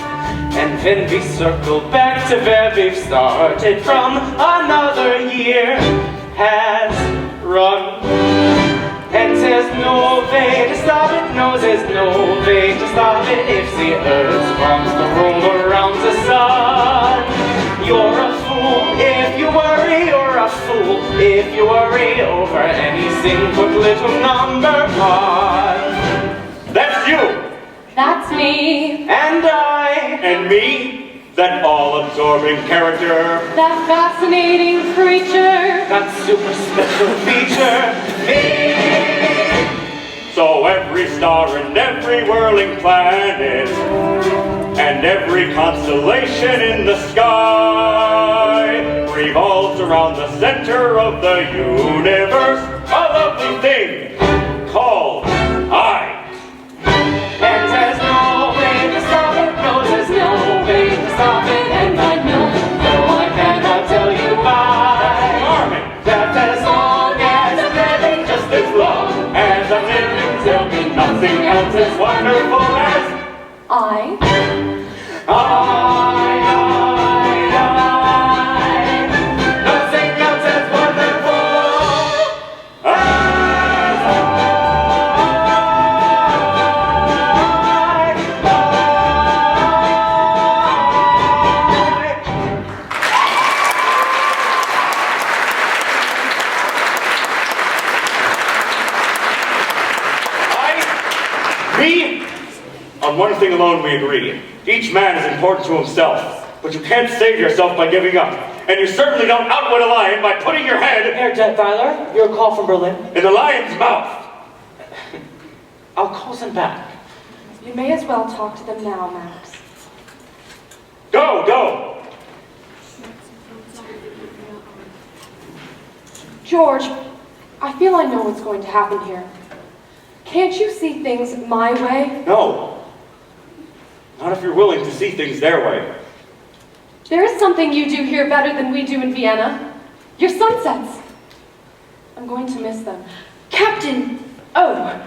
Speaker 11: and then we circle back to where we've started from. Another year has run, and there's no way to stop it, no, there's no way to stop it if the earth wants to roll around the sun. You're a fool if you worry, you're a fool if you worry over anything but little number one.
Speaker 4: That's you!
Speaker 1: That's me.
Speaker 11: And I.
Speaker 4: And me, that all-absorbing character.
Speaker 1: That fascinating creature.
Speaker 11: That super special feature, me.
Speaker 4: So every star and every whirling planet and every constellation in the sky revolves around the center of the universe, a lovely thing called I.
Speaker 11: And there's no way to stop it, no, there's no way to stop it, and I know, though I cannot tell you why.
Speaker 4: Charming.
Speaker 11: That as long as I'm living, just as long as I'm living,
Speaker 4: Tell me nothing else as wonderful as
Speaker 1: I.
Speaker 11: Nothing else as wonderful
Speaker 4: me. On one thing alone we agree. Each man is important to himself. But you can't save yourself by giving up. And you certainly don't outwit a lion by putting your head
Speaker 3: Herr Detweiler, your call from Berlin.
Speaker 4: in the lion's mouth.
Speaker 11: I'll call them back.
Speaker 2: You may as well talk to them now, Max.
Speaker 4: Go, go.
Speaker 2: George, I feel I know what's going to happen here. Can't you see things my way?
Speaker 4: No. Not if you're willing to see things their way.
Speaker 2: There is something you do here better than we do in Vienna. Your sunsets. I'm going to miss them. Captain! Oh,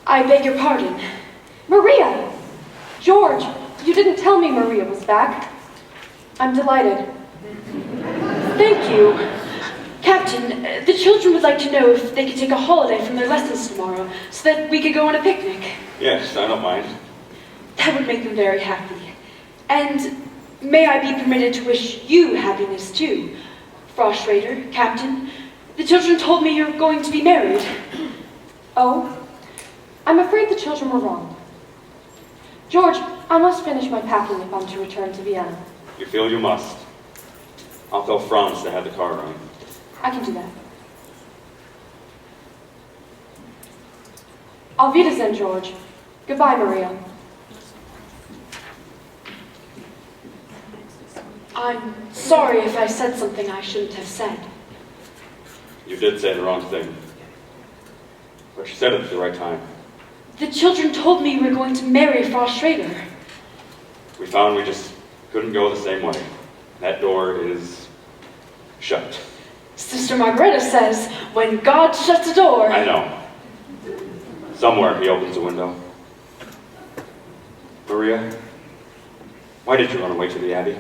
Speaker 2: I beg your pardon. Maria! George, you didn't tell me Maria was back. I'm delighted. Thank you. Captain, the children would like to know if they could take a holiday from their lessons tomorrow so that we could go on a picnic.
Speaker 4: Yes, I don't mind.
Speaker 2: That would make them very happy. And may I be permitted to wish you happiness too? Frost Raider, Captain, the children told me you're going to be married. Oh, I'm afraid the children were wrong. George, I must finish my packing if I'm to return to Vienna.
Speaker 4: You feel you must. I'll tell Franz to have the car running.
Speaker 2: I can do that. Auf Wiedersehen, George. Goodbye, Maria. I'm sorry if I said something I shouldn't have said.
Speaker 4: You did say the wrong thing. But you said it at the right time.
Speaker 2: The children told me you were going to marry Frost Schrader.
Speaker 4: We found we just couldn't go the same way. That door is shut.
Speaker 2: Sister Margareta says, when God shuts a door...
Speaker 4: I know. Somewhere he opens a window. Maria, why did you run away to the Abbey?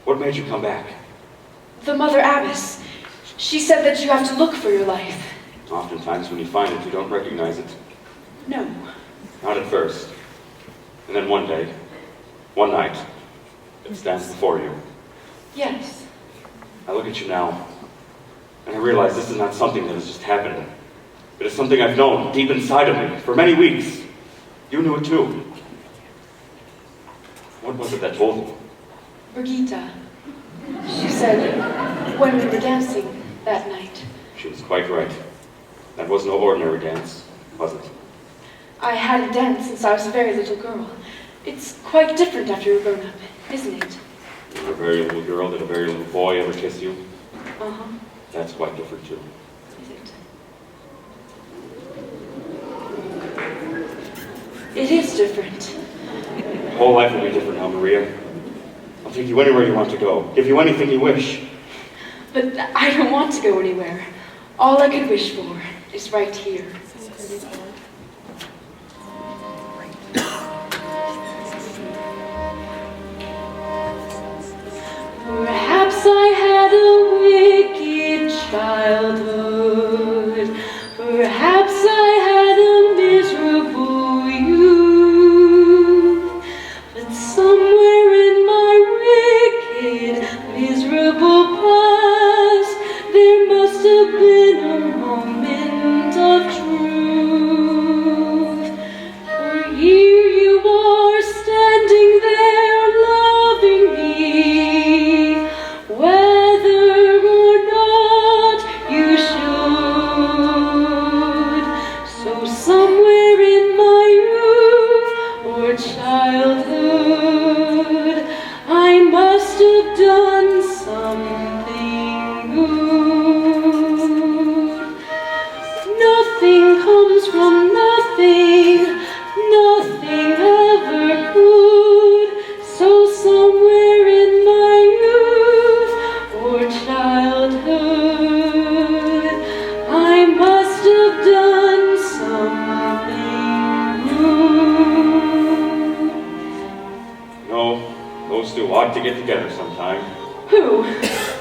Speaker 4: What made you come back?
Speaker 2: The Mother Abbess. She said that you have to look for your life.
Speaker 4: Oftentimes when you find it, you don't recognize it.
Speaker 2: No.
Speaker 4: Not at first. And then one day, one night, it stands before you.
Speaker 2: Yes.
Speaker 4: I look at you now, and I realize this is not something that has just happened. It is something I've known deep inside of me for many weeks. You knew it too.
Speaker 2: Brigitte. She said when we were dancing that night.
Speaker 4: She was quite right. That was no ordinary dance, was it?
Speaker 2: I hadn't danced since I was a very little girl. It's quite different after you're grown up, isn't it?
Speaker 4: You were a very little girl. Did a very little boy ever kiss you?
Speaker 2: Uh-huh.
Speaker 4: That's quite different, too.
Speaker 2: Is it? It is different.
Speaker 4: Your whole life will be different now, Maria. I'll take you anywhere you want to go. Give you anything you wish.
Speaker 2: But I don't want to go anywhere. All I could wish for is right here. Perhaps I had a wicked childhood. Perhaps I had a miserable youth. But somewhere in my wicked, miserable past, there must have been a moment of truth. For here you are standing there loving me, whether or not you should. So somewhere in my youth or childhood, I must have done something good. Nothing comes from nothing, nothing ever could. So somewhere in my youth or childhood, I must have done something good.
Speaker 4: No, those two ought to get together sometime.
Speaker 2: Who?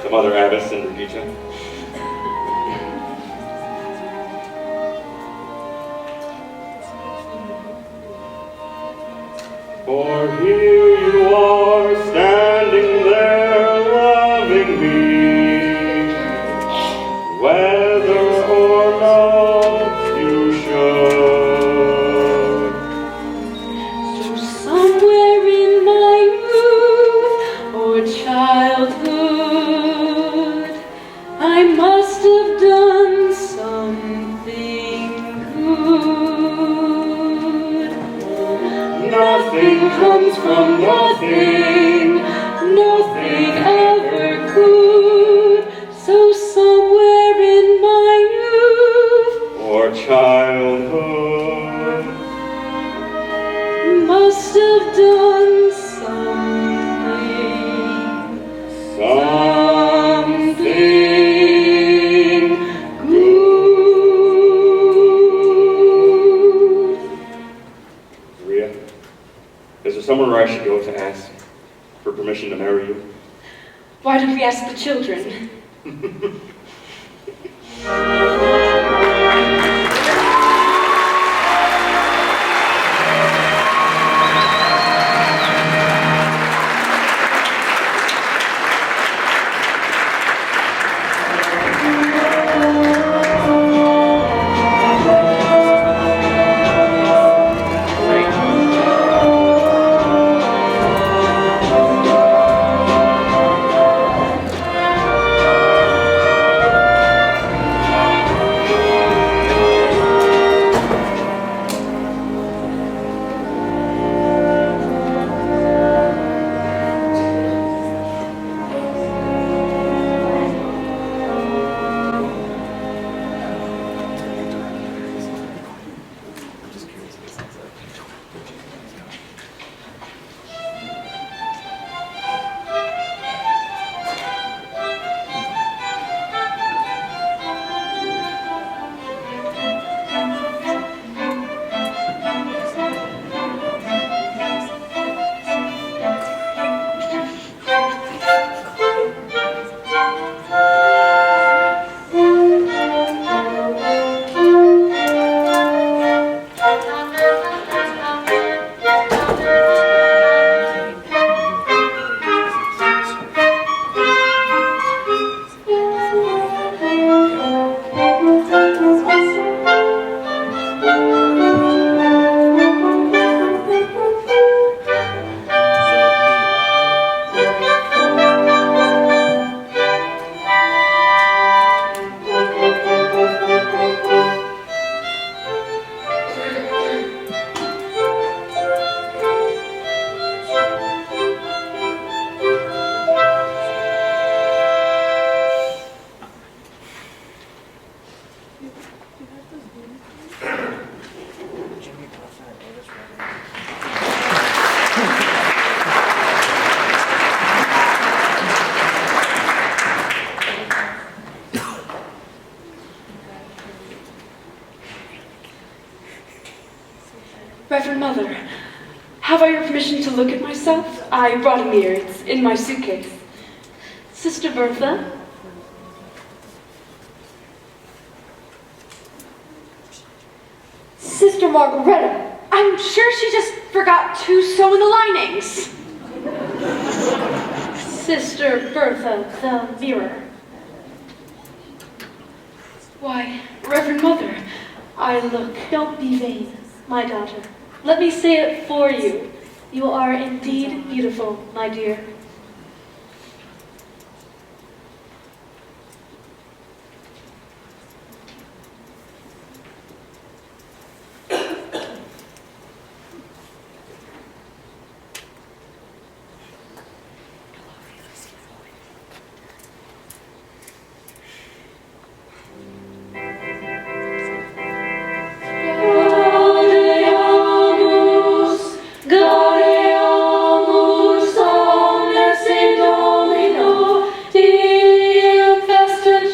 Speaker 4: The Mother Abbess and Brigitte. For here you are standing there loving me, whether or not you should.
Speaker 2: So somewhere in my youth or childhood, I must have done something good. Nothing comes from nothing, nothing ever could. So somewhere in my youth
Speaker 4: Or childhood.
Speaker 2: must have done something.
Speaker 4: Something
Speaker 2: Good.
Speaker 4: Maria, is there somewhere I should go to ask for permission to marry you?
Speaker 2: Why don't we ask the children? Reverend Mother, have I your permission to look at myself? I brought a mirror. It's in my suitcase.
Speaker 7: Sister Bertha?
Speaker 2: Sister Margaretta, I'm sure she just forgot to sew in the linings.
Speaker 7: Sister Bertha, the mirror.
Speaker 2: Why, Reverend Mother, I look...
Speaker 7: Don't be vain, my daughter. Let me say it for you. You are indeed beautiful, my dear.
Speaker 1: Gareamus omnes in Domino, Diem festum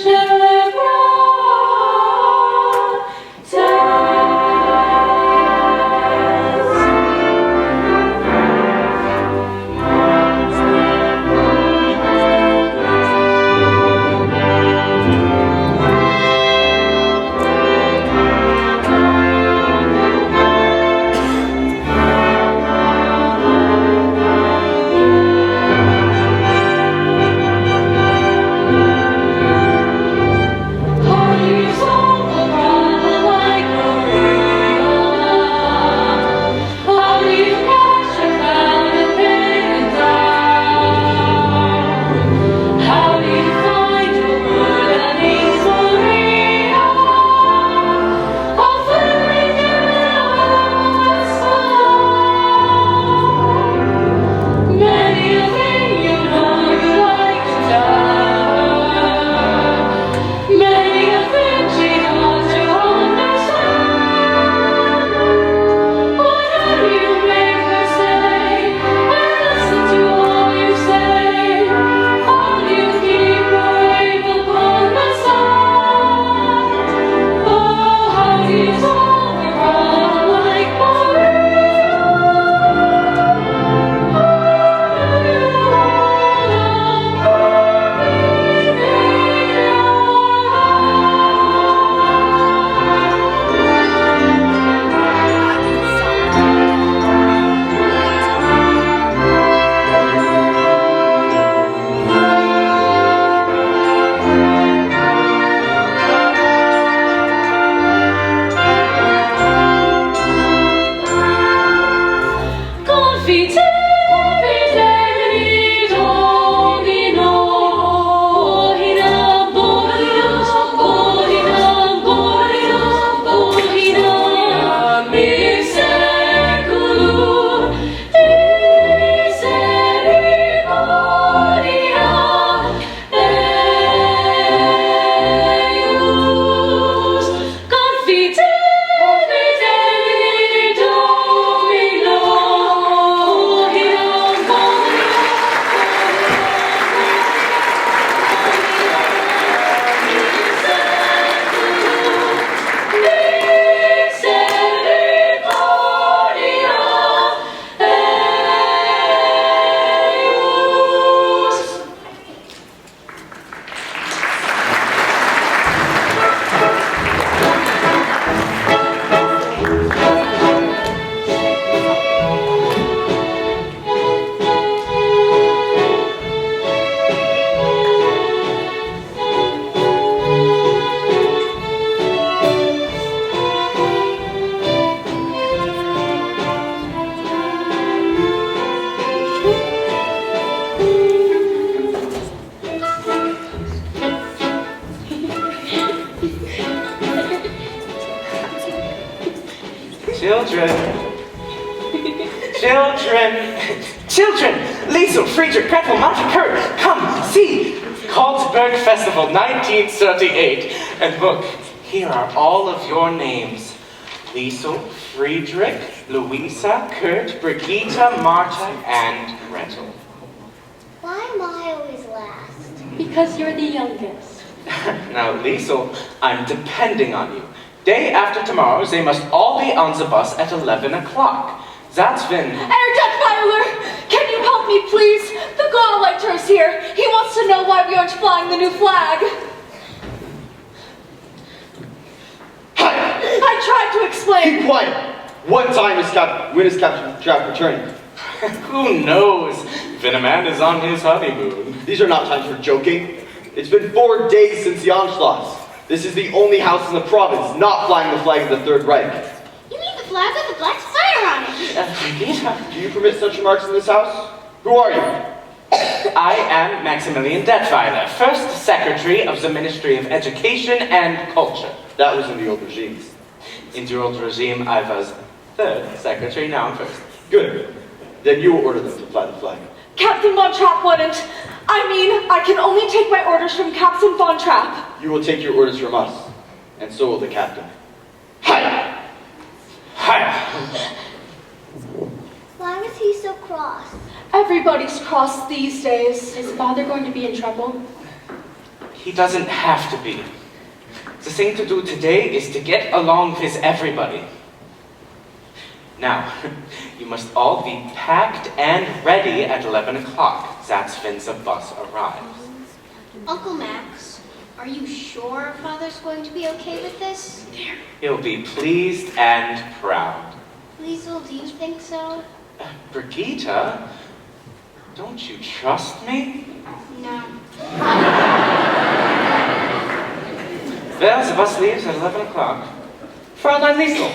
Speaker 11: Children. Children! Liesel, Friedrich, Gretel, Martin, Kurt, come, see! Salzburg Festival 1938. And look, here are all of your names. Liesel, Friedrich, Louisa, Kurt, Brigitte, Marta, and Gretel.
Speaker 6: Why am I always last?
Speaker 7: Because you're the youngest.
Speaker 11: Now, Liesel, I'm depending on you. Day after tomorrow, they must all be on the bus at 11 o'clock. That's when...
Speaker 5: Herr Detweiler, can you help me, please? The Gauleiter is here. He wants to know why we aren't flying the new flag. I tried to explain.
Speaker 13: Keep quiet. When is Captain Trapp returning?
Speaker 11: Who knows? Veneman is on his honeymoon.
Speaker 13: These are not times for joking. It's been 4 days since the Anschluss. This is the only house in the province not flying the flag of the Third Reich.
Speaker 6: You mean the flag with the black spider on it?
Speaker 13: Do you permit such remarks in this house? Who are you?
Speaker 11: I am Maximilian Detweiler, First Secretary of the Ministry of Education and Culture.
Speaker 13: That was in the old regimes.
Speaker 11: In the old regime, I was Third Secretary, now I'm First.
Speaker 13: Good. Then you will order them to fly the flag.
Speaker 5: Captain VonTrapp wouldn't. I mean, I can only take my orders from Captain VonTrapp.
Speaker 13: You will take your orders from us, and so will the captain. Hi!
Speaker 11: Hi!
Speaker 6: Why was he so cross?
Speaker 5: Everybody's cross these days.
Speaker 2: Is father going to be in trouble?
Speaker 11: He doesn't have to be. The thing to do today is to get along with everybody. Now, you must all be packed and ready at 11 o'clock. That's when the bus arrives.
Speaker 6: Uncle Max, are you sure Father's going to be okay with this?
Speaker 11: He'll be pleased and proud.
Speaker 6: Liesel, do you think so?
Speaker 11: Brigitte, don't you trust me?
Speaker 6: No.
Speaker 11: Well, the bus leaves at 11 o'clock.
Speaker 3: Fräulein Liesel,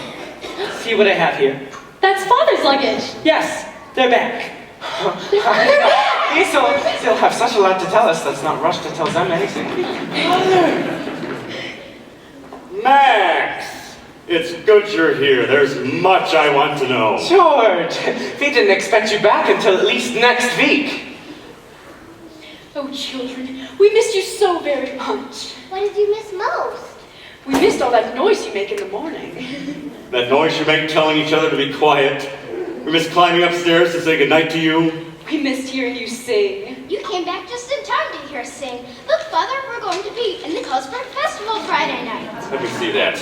Speaker 3: see what I have here.
Speaker 7: That's father's luggage.
Speaker 3: Yes, they're back.
Speaker 11: Liesel, they'll have such a lot to tell us. Let's not rush to tell them anything.
Speaker 4: Max! It's good you're here. There's much I want to know.
Speaker 11: George, we didn't expect you back until at least next week.
Speaker 2: Oh, children, we missed you so very much.
Speaker 6: What did you miss most?
Speaker 2: We missed all that noise you make in the morning.
Speaker 4: That noise you make telling each other to be quiet. We miss climbing upstairs to say goodnight to you.
Speaker 2: We missed hearing you sing.
Speaker 6: You came back just in time to hear us sing. Look, Father, we're going to be in the Cosburg Festival Friday night.
Speaker 4: Let me see that.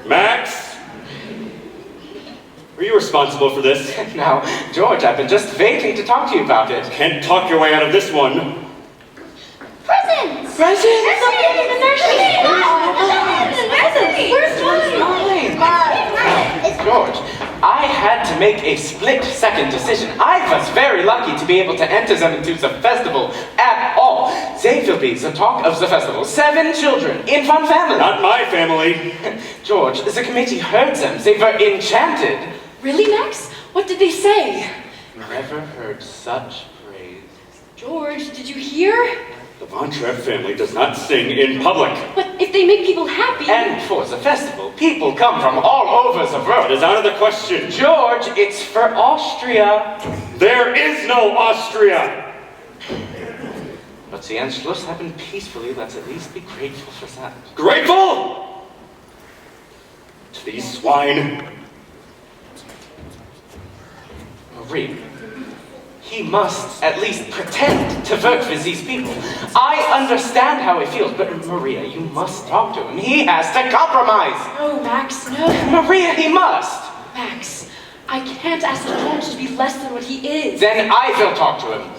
Speaker 4: Max? Were you responsible for this?
Speaker 11: Now, George, I've been just waiting to talk to you about it.
Speaker 4: Can't talk your way out of this one.
Speaker 6: Presents!
Speaker 11: Presents?
Speaker 6: There's something in the nursery! Where's
Speaker 11: George, I had to make a split-second decision. I was very lucky to be able to enter them into the festival at all. They will be the talk of the festival. 7 children in one family.
Speaker 4: Not my family.
Speaker 11: George, the committee heard them. They were enchanted.
Speaker 2: Really, Max? What did they say?
Speaker 11: Never heard such praise.
Speaker 2: George, did you hear?
Speaker 4: The VonTrapp family does not sing in public.
Speaker 2: But if they make people happy...
Speaker 11: And for the festival, people come from all over the world.
Speaker 4: It is out of the question.
Speaker 11: George, it's for Austria.
Speaker 4: There is no Austria.
Speaker 11: But the Anschluss happened peacefully. Let's at least be grateful for that.
Speaker 4: Grateful? To these swine.
Speaker 11: Marie, he must at least pretend to work with these people. I understand how he feels, but Maria, you must talk to him. He has to compromise.
Speaker 2: No, Max, no.
Speaker 11: Maria, he must.
Speaker 2: Max, I can't ask George to be less than what he is.
Speaker 11: Then I will talk to him.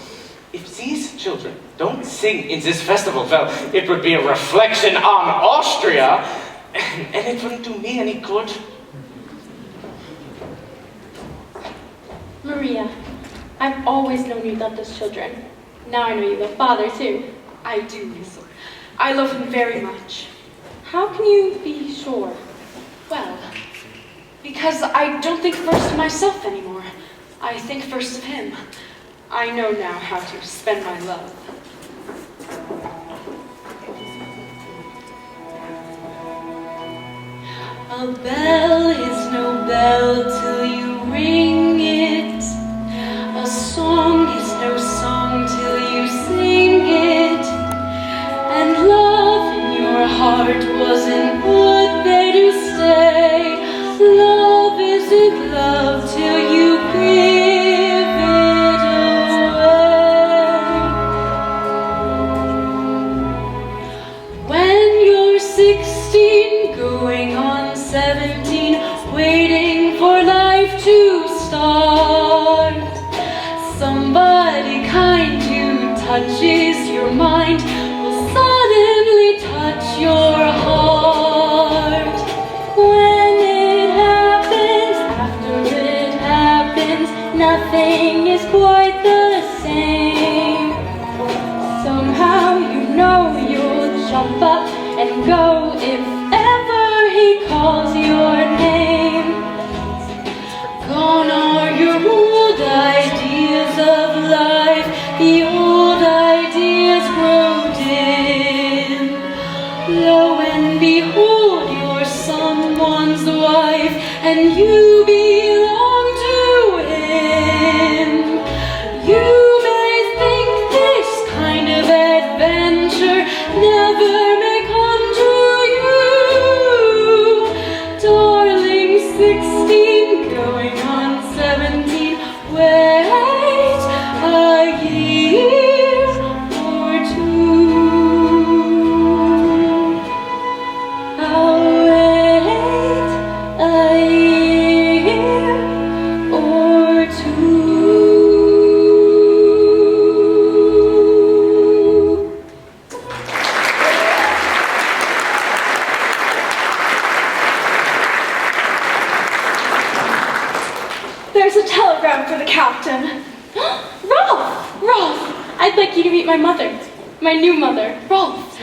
Speaker 11: If these children don't sing in this festival, well, it would be a reflection on Austria, and it wouldn't do me any good.
Speaker 7: Maria, I've always known you loved those children. Now I know you love father too.
Speaker 2: I do, Liesel. I love him very much.
Speaker 7: How can you be sure?
Speaker 2: Well, because I don't think first of myself anymore. I think first of him. I know now how to spend my love. A bell is no bell till you ring it. A song is no song till you sing it. And love in your heart wasn't put there to stay. Love isn't love till you give it away. When you're 16, going
Speaker 1: 17, waiting for life to start. Somebody kind who touches your mind will suddenly touch your heart. When it happens, after it happens, nothing is quite the same. Somehow you know you'll jump up and go if ever he calls your name. Gone are your old ideas of life, the old ideas grow dim. Lo and behold, you're someone's wife, and you belong to him. You may think this kind of adventure never may come to you. Darling, 16, going on 17, wait a year or two. I'll wait a year or two.
Speaker 5: There's a telegram for the captain.
Speaker 2: Rolf! Rolf! I'd like you to meet my mother. My new mother. Rolf!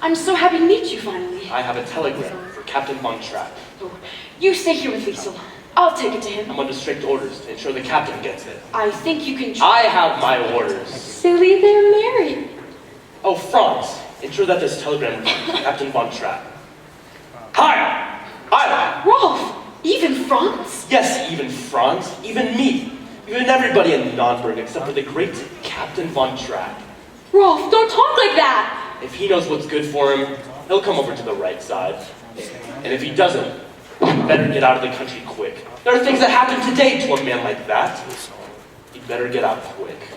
Speaker 2: I'm so happy to meet you finally.
Speaker 10: I have a telegram for Captain VonTrapp.
Speaker 2: Oh, you stay here with Liesel. I'll take it to him.
Speaker 10: I'm under strict orders to ensure the captain gets it.
Speaker 2: I think you can...
Speaker 10: I have my orders.
Speaker 2: Silly, they're married.
Speaker 10: Oh, Franz, ensure that this telegram reaches Captain VonTrapp. Hi! Hi!
Speaker 2: Rolf! Even Franz?
Speaker 10: Yes, even Franz, even me, even everybody in Nonberg except for the great Captain VonTrapp.
Speaker 2: Rolf, don't talk like that!
Speaker 10: If he knows what's good for him, he'll come over to the right side. And if he doesn't, he'd better get out of the country quick. There are things that happen today to a man like that. He'd better get out quick.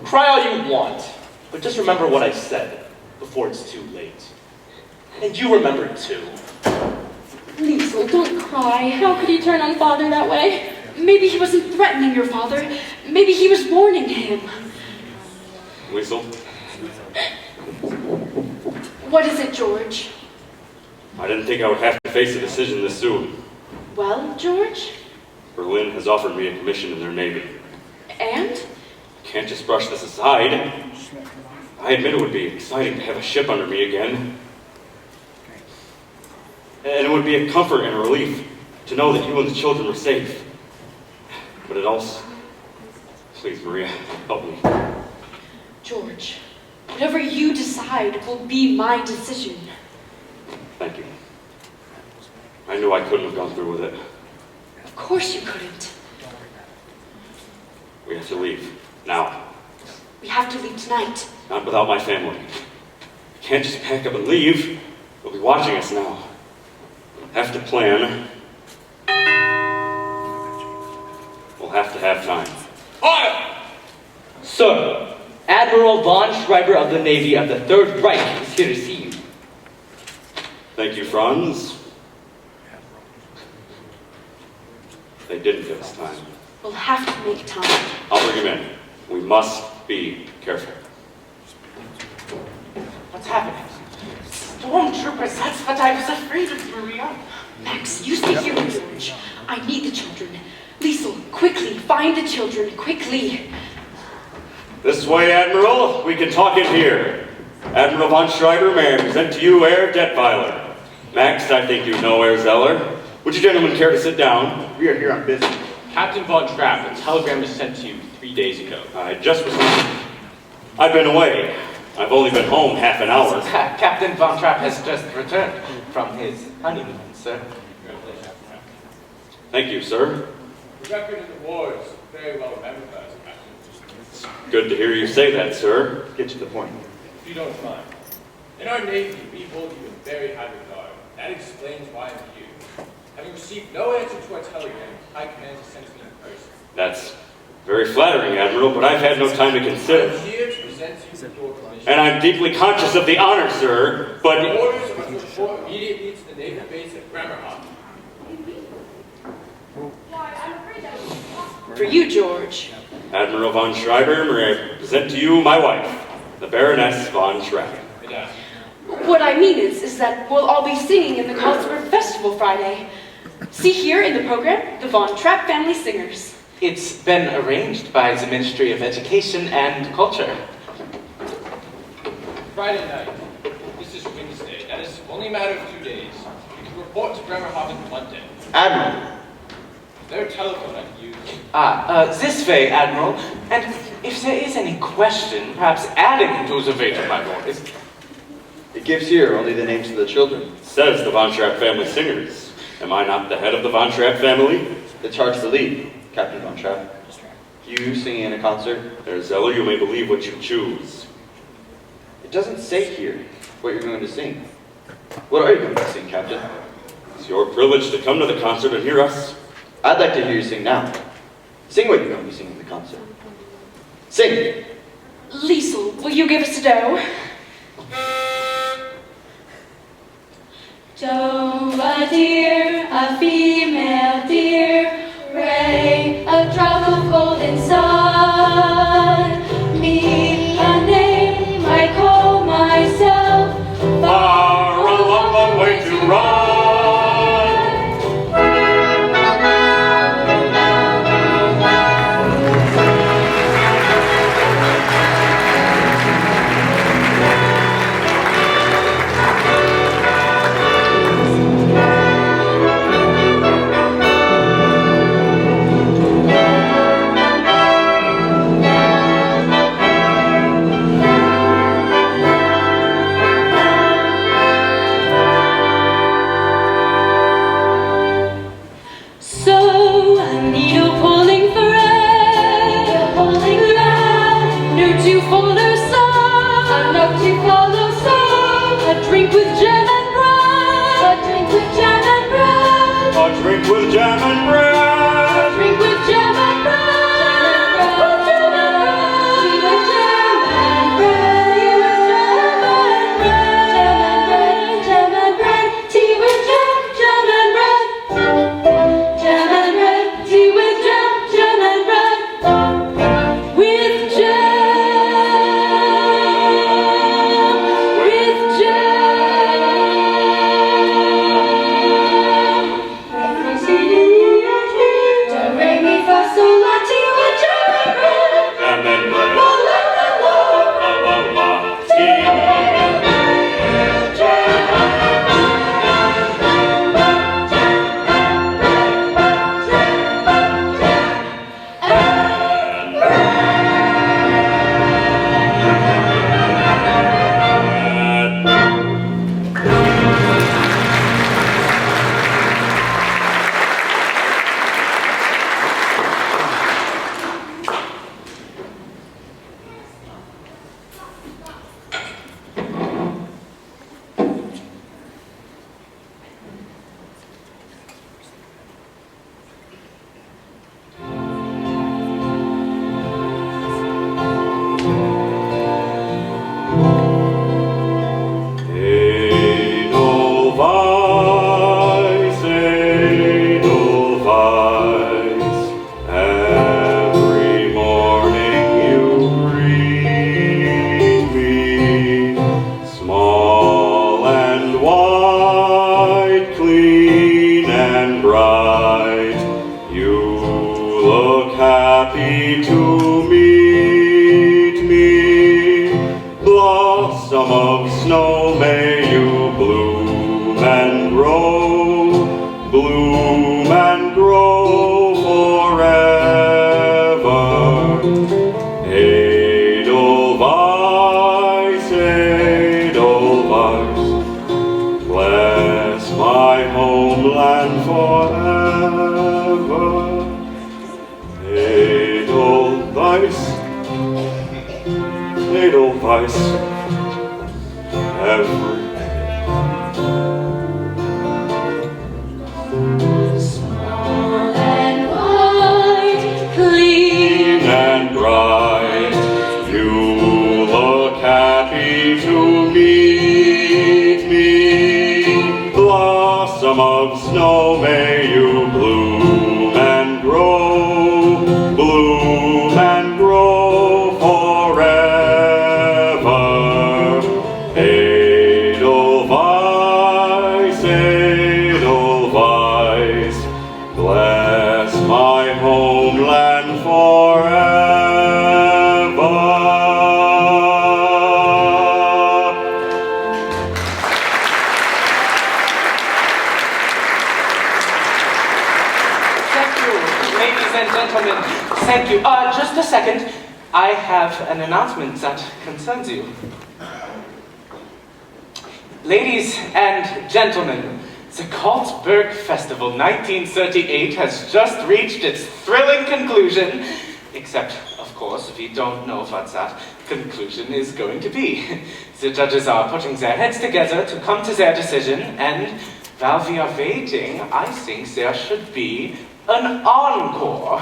Speaker 10: Cry all you want, but just remember what I said before it's too late. And you remember too.
Speaker 2: Liesel, don't cry. How could he turn on Father that way? Maybe he wasn't threatening your father. Maybe he was warning him.
Speaker 4: Liesel,
Speaker 2: What is it, George?
Speaker 4: I didn't think I would have to face a decision this soon.
Speaker 2: Well, George?
Speaker 4: Berlin has offered me a commission in their navy.
Speaker 2: And?
Speaker 4: Can't just brush this aside. I admit it would be exciting to have a ship under me again. And it would be a comfort and a relief to know that you and the children were safe. But it also... Please, Maria, help me.
Speaker 2: George, whatever you decide will be my decision.
Speaker 4: Thank you. I knew I couldn't have gone through with it.
Speaker 2: Of course you couldn't.
Speaker 4: We have to leave. Now.
Speaker 2: We have to leave tonight.
Speaker 4: Not without my family. Can't just pack up and leave. They'll be watching us now. Have to plan. We'll have to have time.
Speaker 3: Fire! Sir, Admiral von Schreiber of the Navy of the Third Reich is here to see you.
Speaker 4: Thank you, Franz. They didn't give us time.
Speaker 2: We'll have to make time.
Speaker 4: I'll bring him in. We must be careful.
Speaker 11: What's happening? Stormtroopers, that's what I was afraid of, Maria.
Speaker 2: Max, you stay here with George. I need the children. Liesel, quickly, find the children, quickly.
Speaker 4: This way, Admiral. We can talk in here. Admiral von Schreiber, may I present to you Herr Detweiler. Max, I think you know Herr Zeller. Would you gentlemen care to sit down?
Speaker 13: We are here on business.
Speaker 10: Captain VonTrapp, a telegram was sent to you 3 days ago.
Speaker 4: I just received. I've been away. I've only been home half an hour.
Speaker 11: Captain VonTrapp has just returned from his honeymoon, sir.
Speaker 4: Thank you, sir.
Speaker 14: The record of the war is very well remembered by us, Captain.
Speaker 4: It's good to hear you say that, sir.
Speaker 13: Get to the point.
Speaker 14: If you don't mind. In our Navy, we hold you in very high regard. That explains why I'm here. Having received no answer to our telegram, High Command has sent me in person.
Speaker 4: That's very flattering, Admiral, but I've had no time to consider.
Speaker 14: I'm here to present you with your commission.
Speaker 4: And I'm deeply conscious of the honor, sir, but...
Speaker 14: The orders must report immediately to the naval base at Bremerhaven.
Speaker 2: For you, George.
Speaker 4: Admiral von Schreiber, may I present to you my wife, the Baroness von Trapp.
Speaker 2: What I mean is that we'll all be singing in the Cotsworth Festival Friday. See here in the program, the VonTrapp family singers.
Speaker 11: It's been arranged by the Ministry of Education and Culture.
Speaker 14: Friday night. This is Wednesday. That is only a matter of 2 days. You can report to Bremerhaven Monday.
Speaker 13: Admiral.
Speaker 14: Is there a telephone I can use?
Speaker 11: This way, Admiral. And if there is any question, perhaps adding to the weight of my voice.
Speaker 13: It gives here only the names of the children.
Speaker 4: Says the Von Trapp family singers. Am I not the head of the Von Trapp family?
Speaker 13: The charge to lead, Captain Von Trapp. You singing in a concert?
Speaker 4: Zeller, you may believe what you choose.
Speaker 13: It doesn't say here what you're going to sing. What are you going to sing, Captain?
Speaker 4: It's your privilege to come to the concert and hear us.
Speaker 13: I'd like to hear you sing now. Sing what you're going to sing in the concert. Sing!
Speaker 2: Liesel, will you give us a doe?
Speaker 1: Doe, a deer, a female deer, ray, a drop of golden sun. Me, a name I call myself,
Speaker 4: Far along the way to run.
Speaker 1: so a needle pulling thread, pulling thread, no to follow so, a note to follow so, a drink with jam and bread, a drink with jam and bread,
Speaker 4: A drink with jam and bread.
Speaker 1: a drink with jam and bread, tea with jam and bread, jam and bread, tea with jam, jam and bread. Jam and bread, tea with jam, jam and bread. With jam, with jam. C, D, E, F, G, do, re, mi, fa, sol, la, ti, with jam and bread.
Speaker 4: Jam and bread.
Speaker 1: La, la, la, la.
Speaker 4: La, la, la. Tea. Edelweiss, every morning you greet me, small and white, clean and bright, you look happy to meet me, blossom of snow, may you bloom and grow, bloom and grow forever. Edelweiss, Edelweiss, bless my homeland forever. Edelweiss, Edelweiss, every
Speaker 1: Small and white, clean
Speaker 4: and bright, you look happy to meet me, blossom of snow, may
Speaker 11: and gentlemen, thank you. Just a second. I have an announcement that concerns you. Ladies and gentlemen, the Carlsberg Festival 1938 has just reached its thrilling conclusion, except, of course, we don't know what that conclusion is going to be. The judges are putting their heads together to come to their decision, and while we are waiting, I think there should be an encore.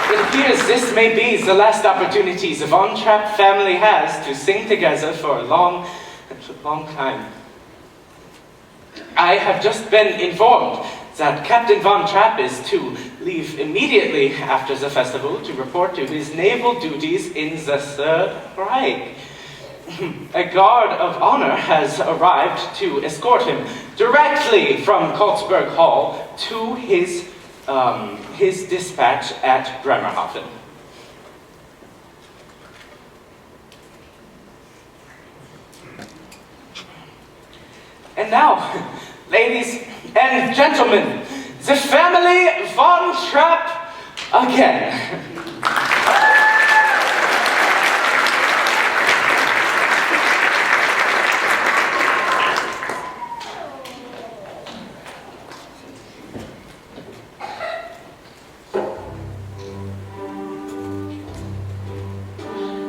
Speaker 11: It appears this may be the last opportunity the VonTrapp family has to sing together for a long time. I have just been informed that Captain VonTrapp is to leave immediately after the festival to report to his naval duties in the Third Reich. A guard of honor has arrived to escort him directly from Carlsberg Hall to his dispatch at Bremerhaven. And now, ladies and gentlemen, the family VonTrapp again.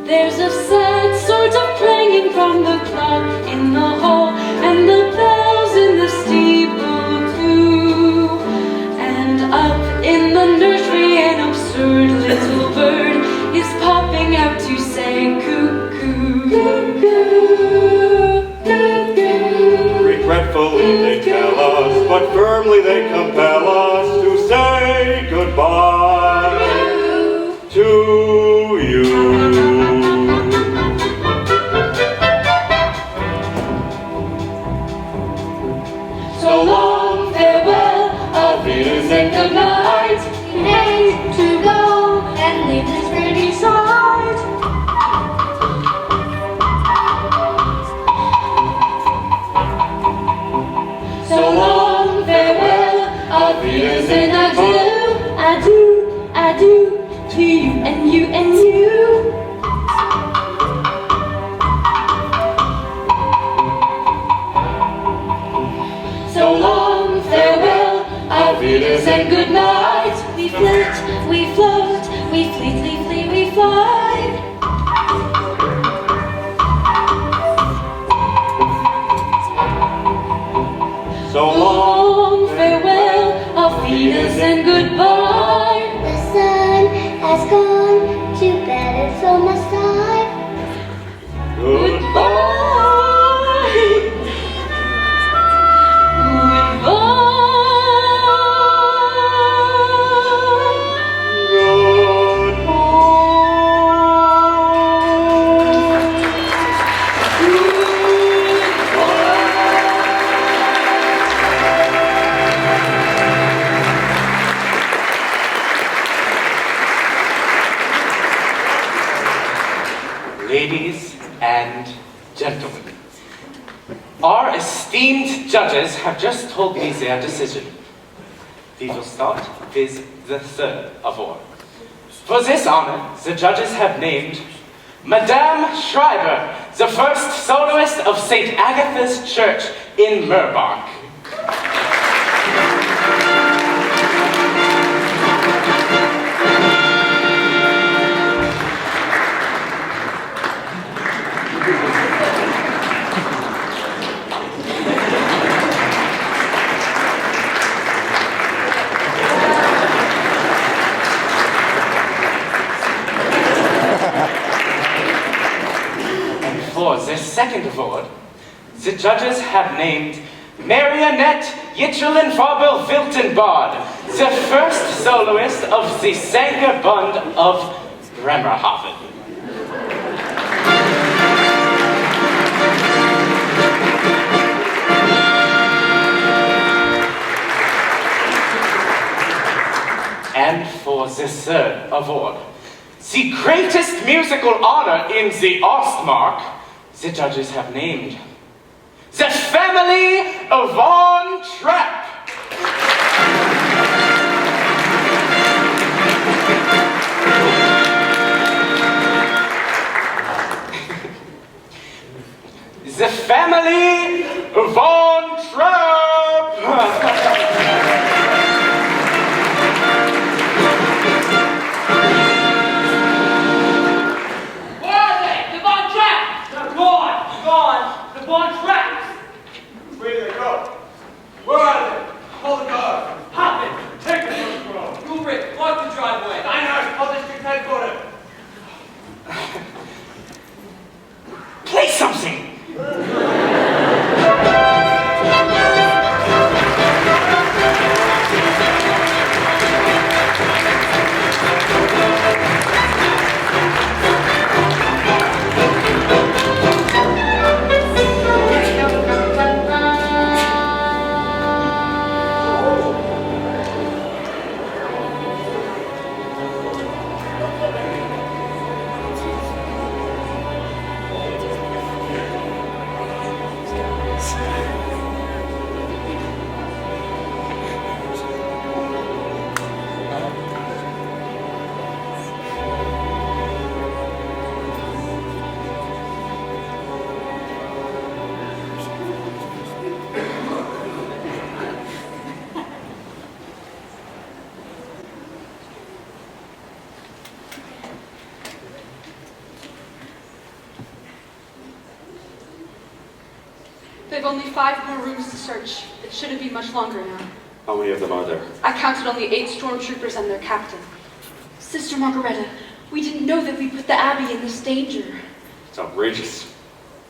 Speaker 1: There's a sad sort of clanging from the clock in the hall, and the bells in the steeple too. And up in the nursery an absurd little bird is popping out to say cuckoo, cuckoo, cuckoo.
Speaker 4: Regretfully they tell us, but firmly they compel us to say goodbye to you.
Speaker 1: So long, farewell, auf Wiedersehen, good night.
Speaker 6: We hate to go and leave this pretty sight.
Speaker 1: So long, farewell, auf Wiedersehen, adieu, adieu, adieu, to you and you and you. So long, farewell, auf Wiedersehen, good night.
Speaker 6: We flit, we float, we flee, flee, flee, we fly.
Speaker 4: So long,
Speaker 1: farewell, auf Wiedersehen, goodbye.
Speaker 6: The sun has gone to bed and so must I.
Speaker 4: goodbye.
Speaker 11: Ladies and gentlemen, our esteemed judges have just told me their decision. We will start with the third award. For this honor, the judges have named Madame Schreiber, the first soloist of St. Agatha's Church in Murbach. For the second award, the judges have named Marionette Yitschelen-Fabel-Wiltenbad, the first soloist of the Sangerbund of Bremerhaven. And for the third award, the greatest musical honor in the Ostmark, the judges have named the family VonTrapp. The family VonTrapp.
Speaker 3: Where are they? The VonTrapp! They're gone! Gone! The VonTrapp!
Speaker 14: Where did they go? Where are they? Call the guard.
Speaker 3: Hop it! Take the first row! You, Rick, block the driveway!
Speaker 14: Einhardt, call district headquarters.
Speaker 11: Play something.
Speaker 2: They've only 5 more rooms to search. It shouldn't be much longer now.
Speaker 4: How many of them are there?
Speaker 2: I counted only 8 stormtroopers and their captain. Sister Margareta, we didn't know that we put the Abbey in this danger.
Speaker 4: It's outrageous.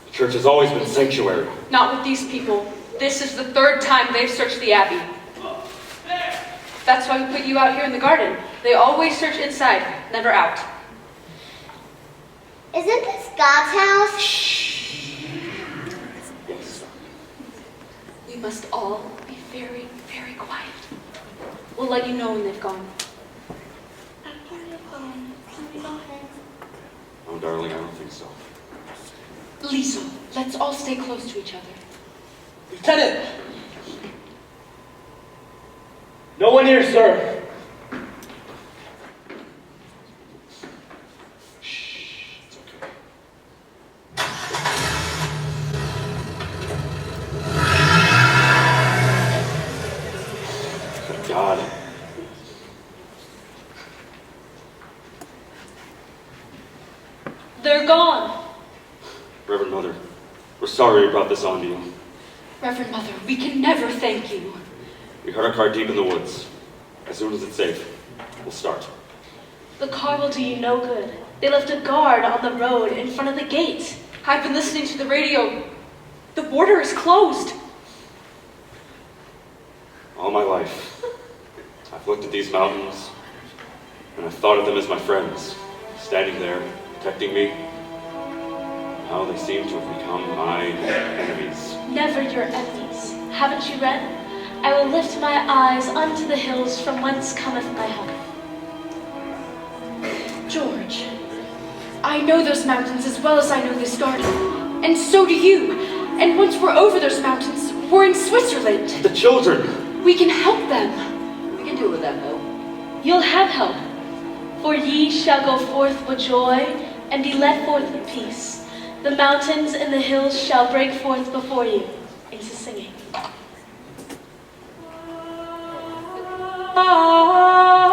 Speaker 4: The church has always been sanctuary.
Speaker 2: Not with these people. This is the 3rd time they've searched the Abbey. That's why we put you out here in the garden. They always search inside, never out.
Speaker 6: Isn't this God's house?
Speaker 2: Yes. We must all be very, very quiet. We'll let you know when they've gone.
Speaker 4: Oh, darling, I don't think so.
Speaker 2: Lisa, let's all stay close to each other.
Speaker 3: Lieutenant! No one here, sir.
Speaker 4: God.
Speaker 7: They're gone.
Speaker 4: Reverend Mother, we're sorry we brought this on to you.
Speaker 2: Reverend Mother, we can never thank you.
Speaker 4: We heard our car deep in the woods. As soon as it's safe, we'll start.
Speaker 7: The car will do you no good. They left a guard on the road in front of the gate.
Speaker 2: I've been listening to the radio. The border is closed.
Speaker 4: All my life, I've looked at these mountains, and I've thought of them as my friends, standing there, protecting me. Now they seem to have become my enemies.
Speaker 7: Never your enemies. Haven't you read? I will lift my eyes unto the hills from whence cometh my help.
Speaker 2: George, I know those mountains as well as I know this garden. And so do you. And once we're over those mountains, we're in Switzerland.
Speaker 4: The children!
Speaker 2: We can help them.
Speaker 8: We can do it without help.
Speaker 7: You'll have help. For ye shall go forth with joy, and be led forth with peace. The mountains and the hills shall break forth before you into singing.
Speaker 2: Ah.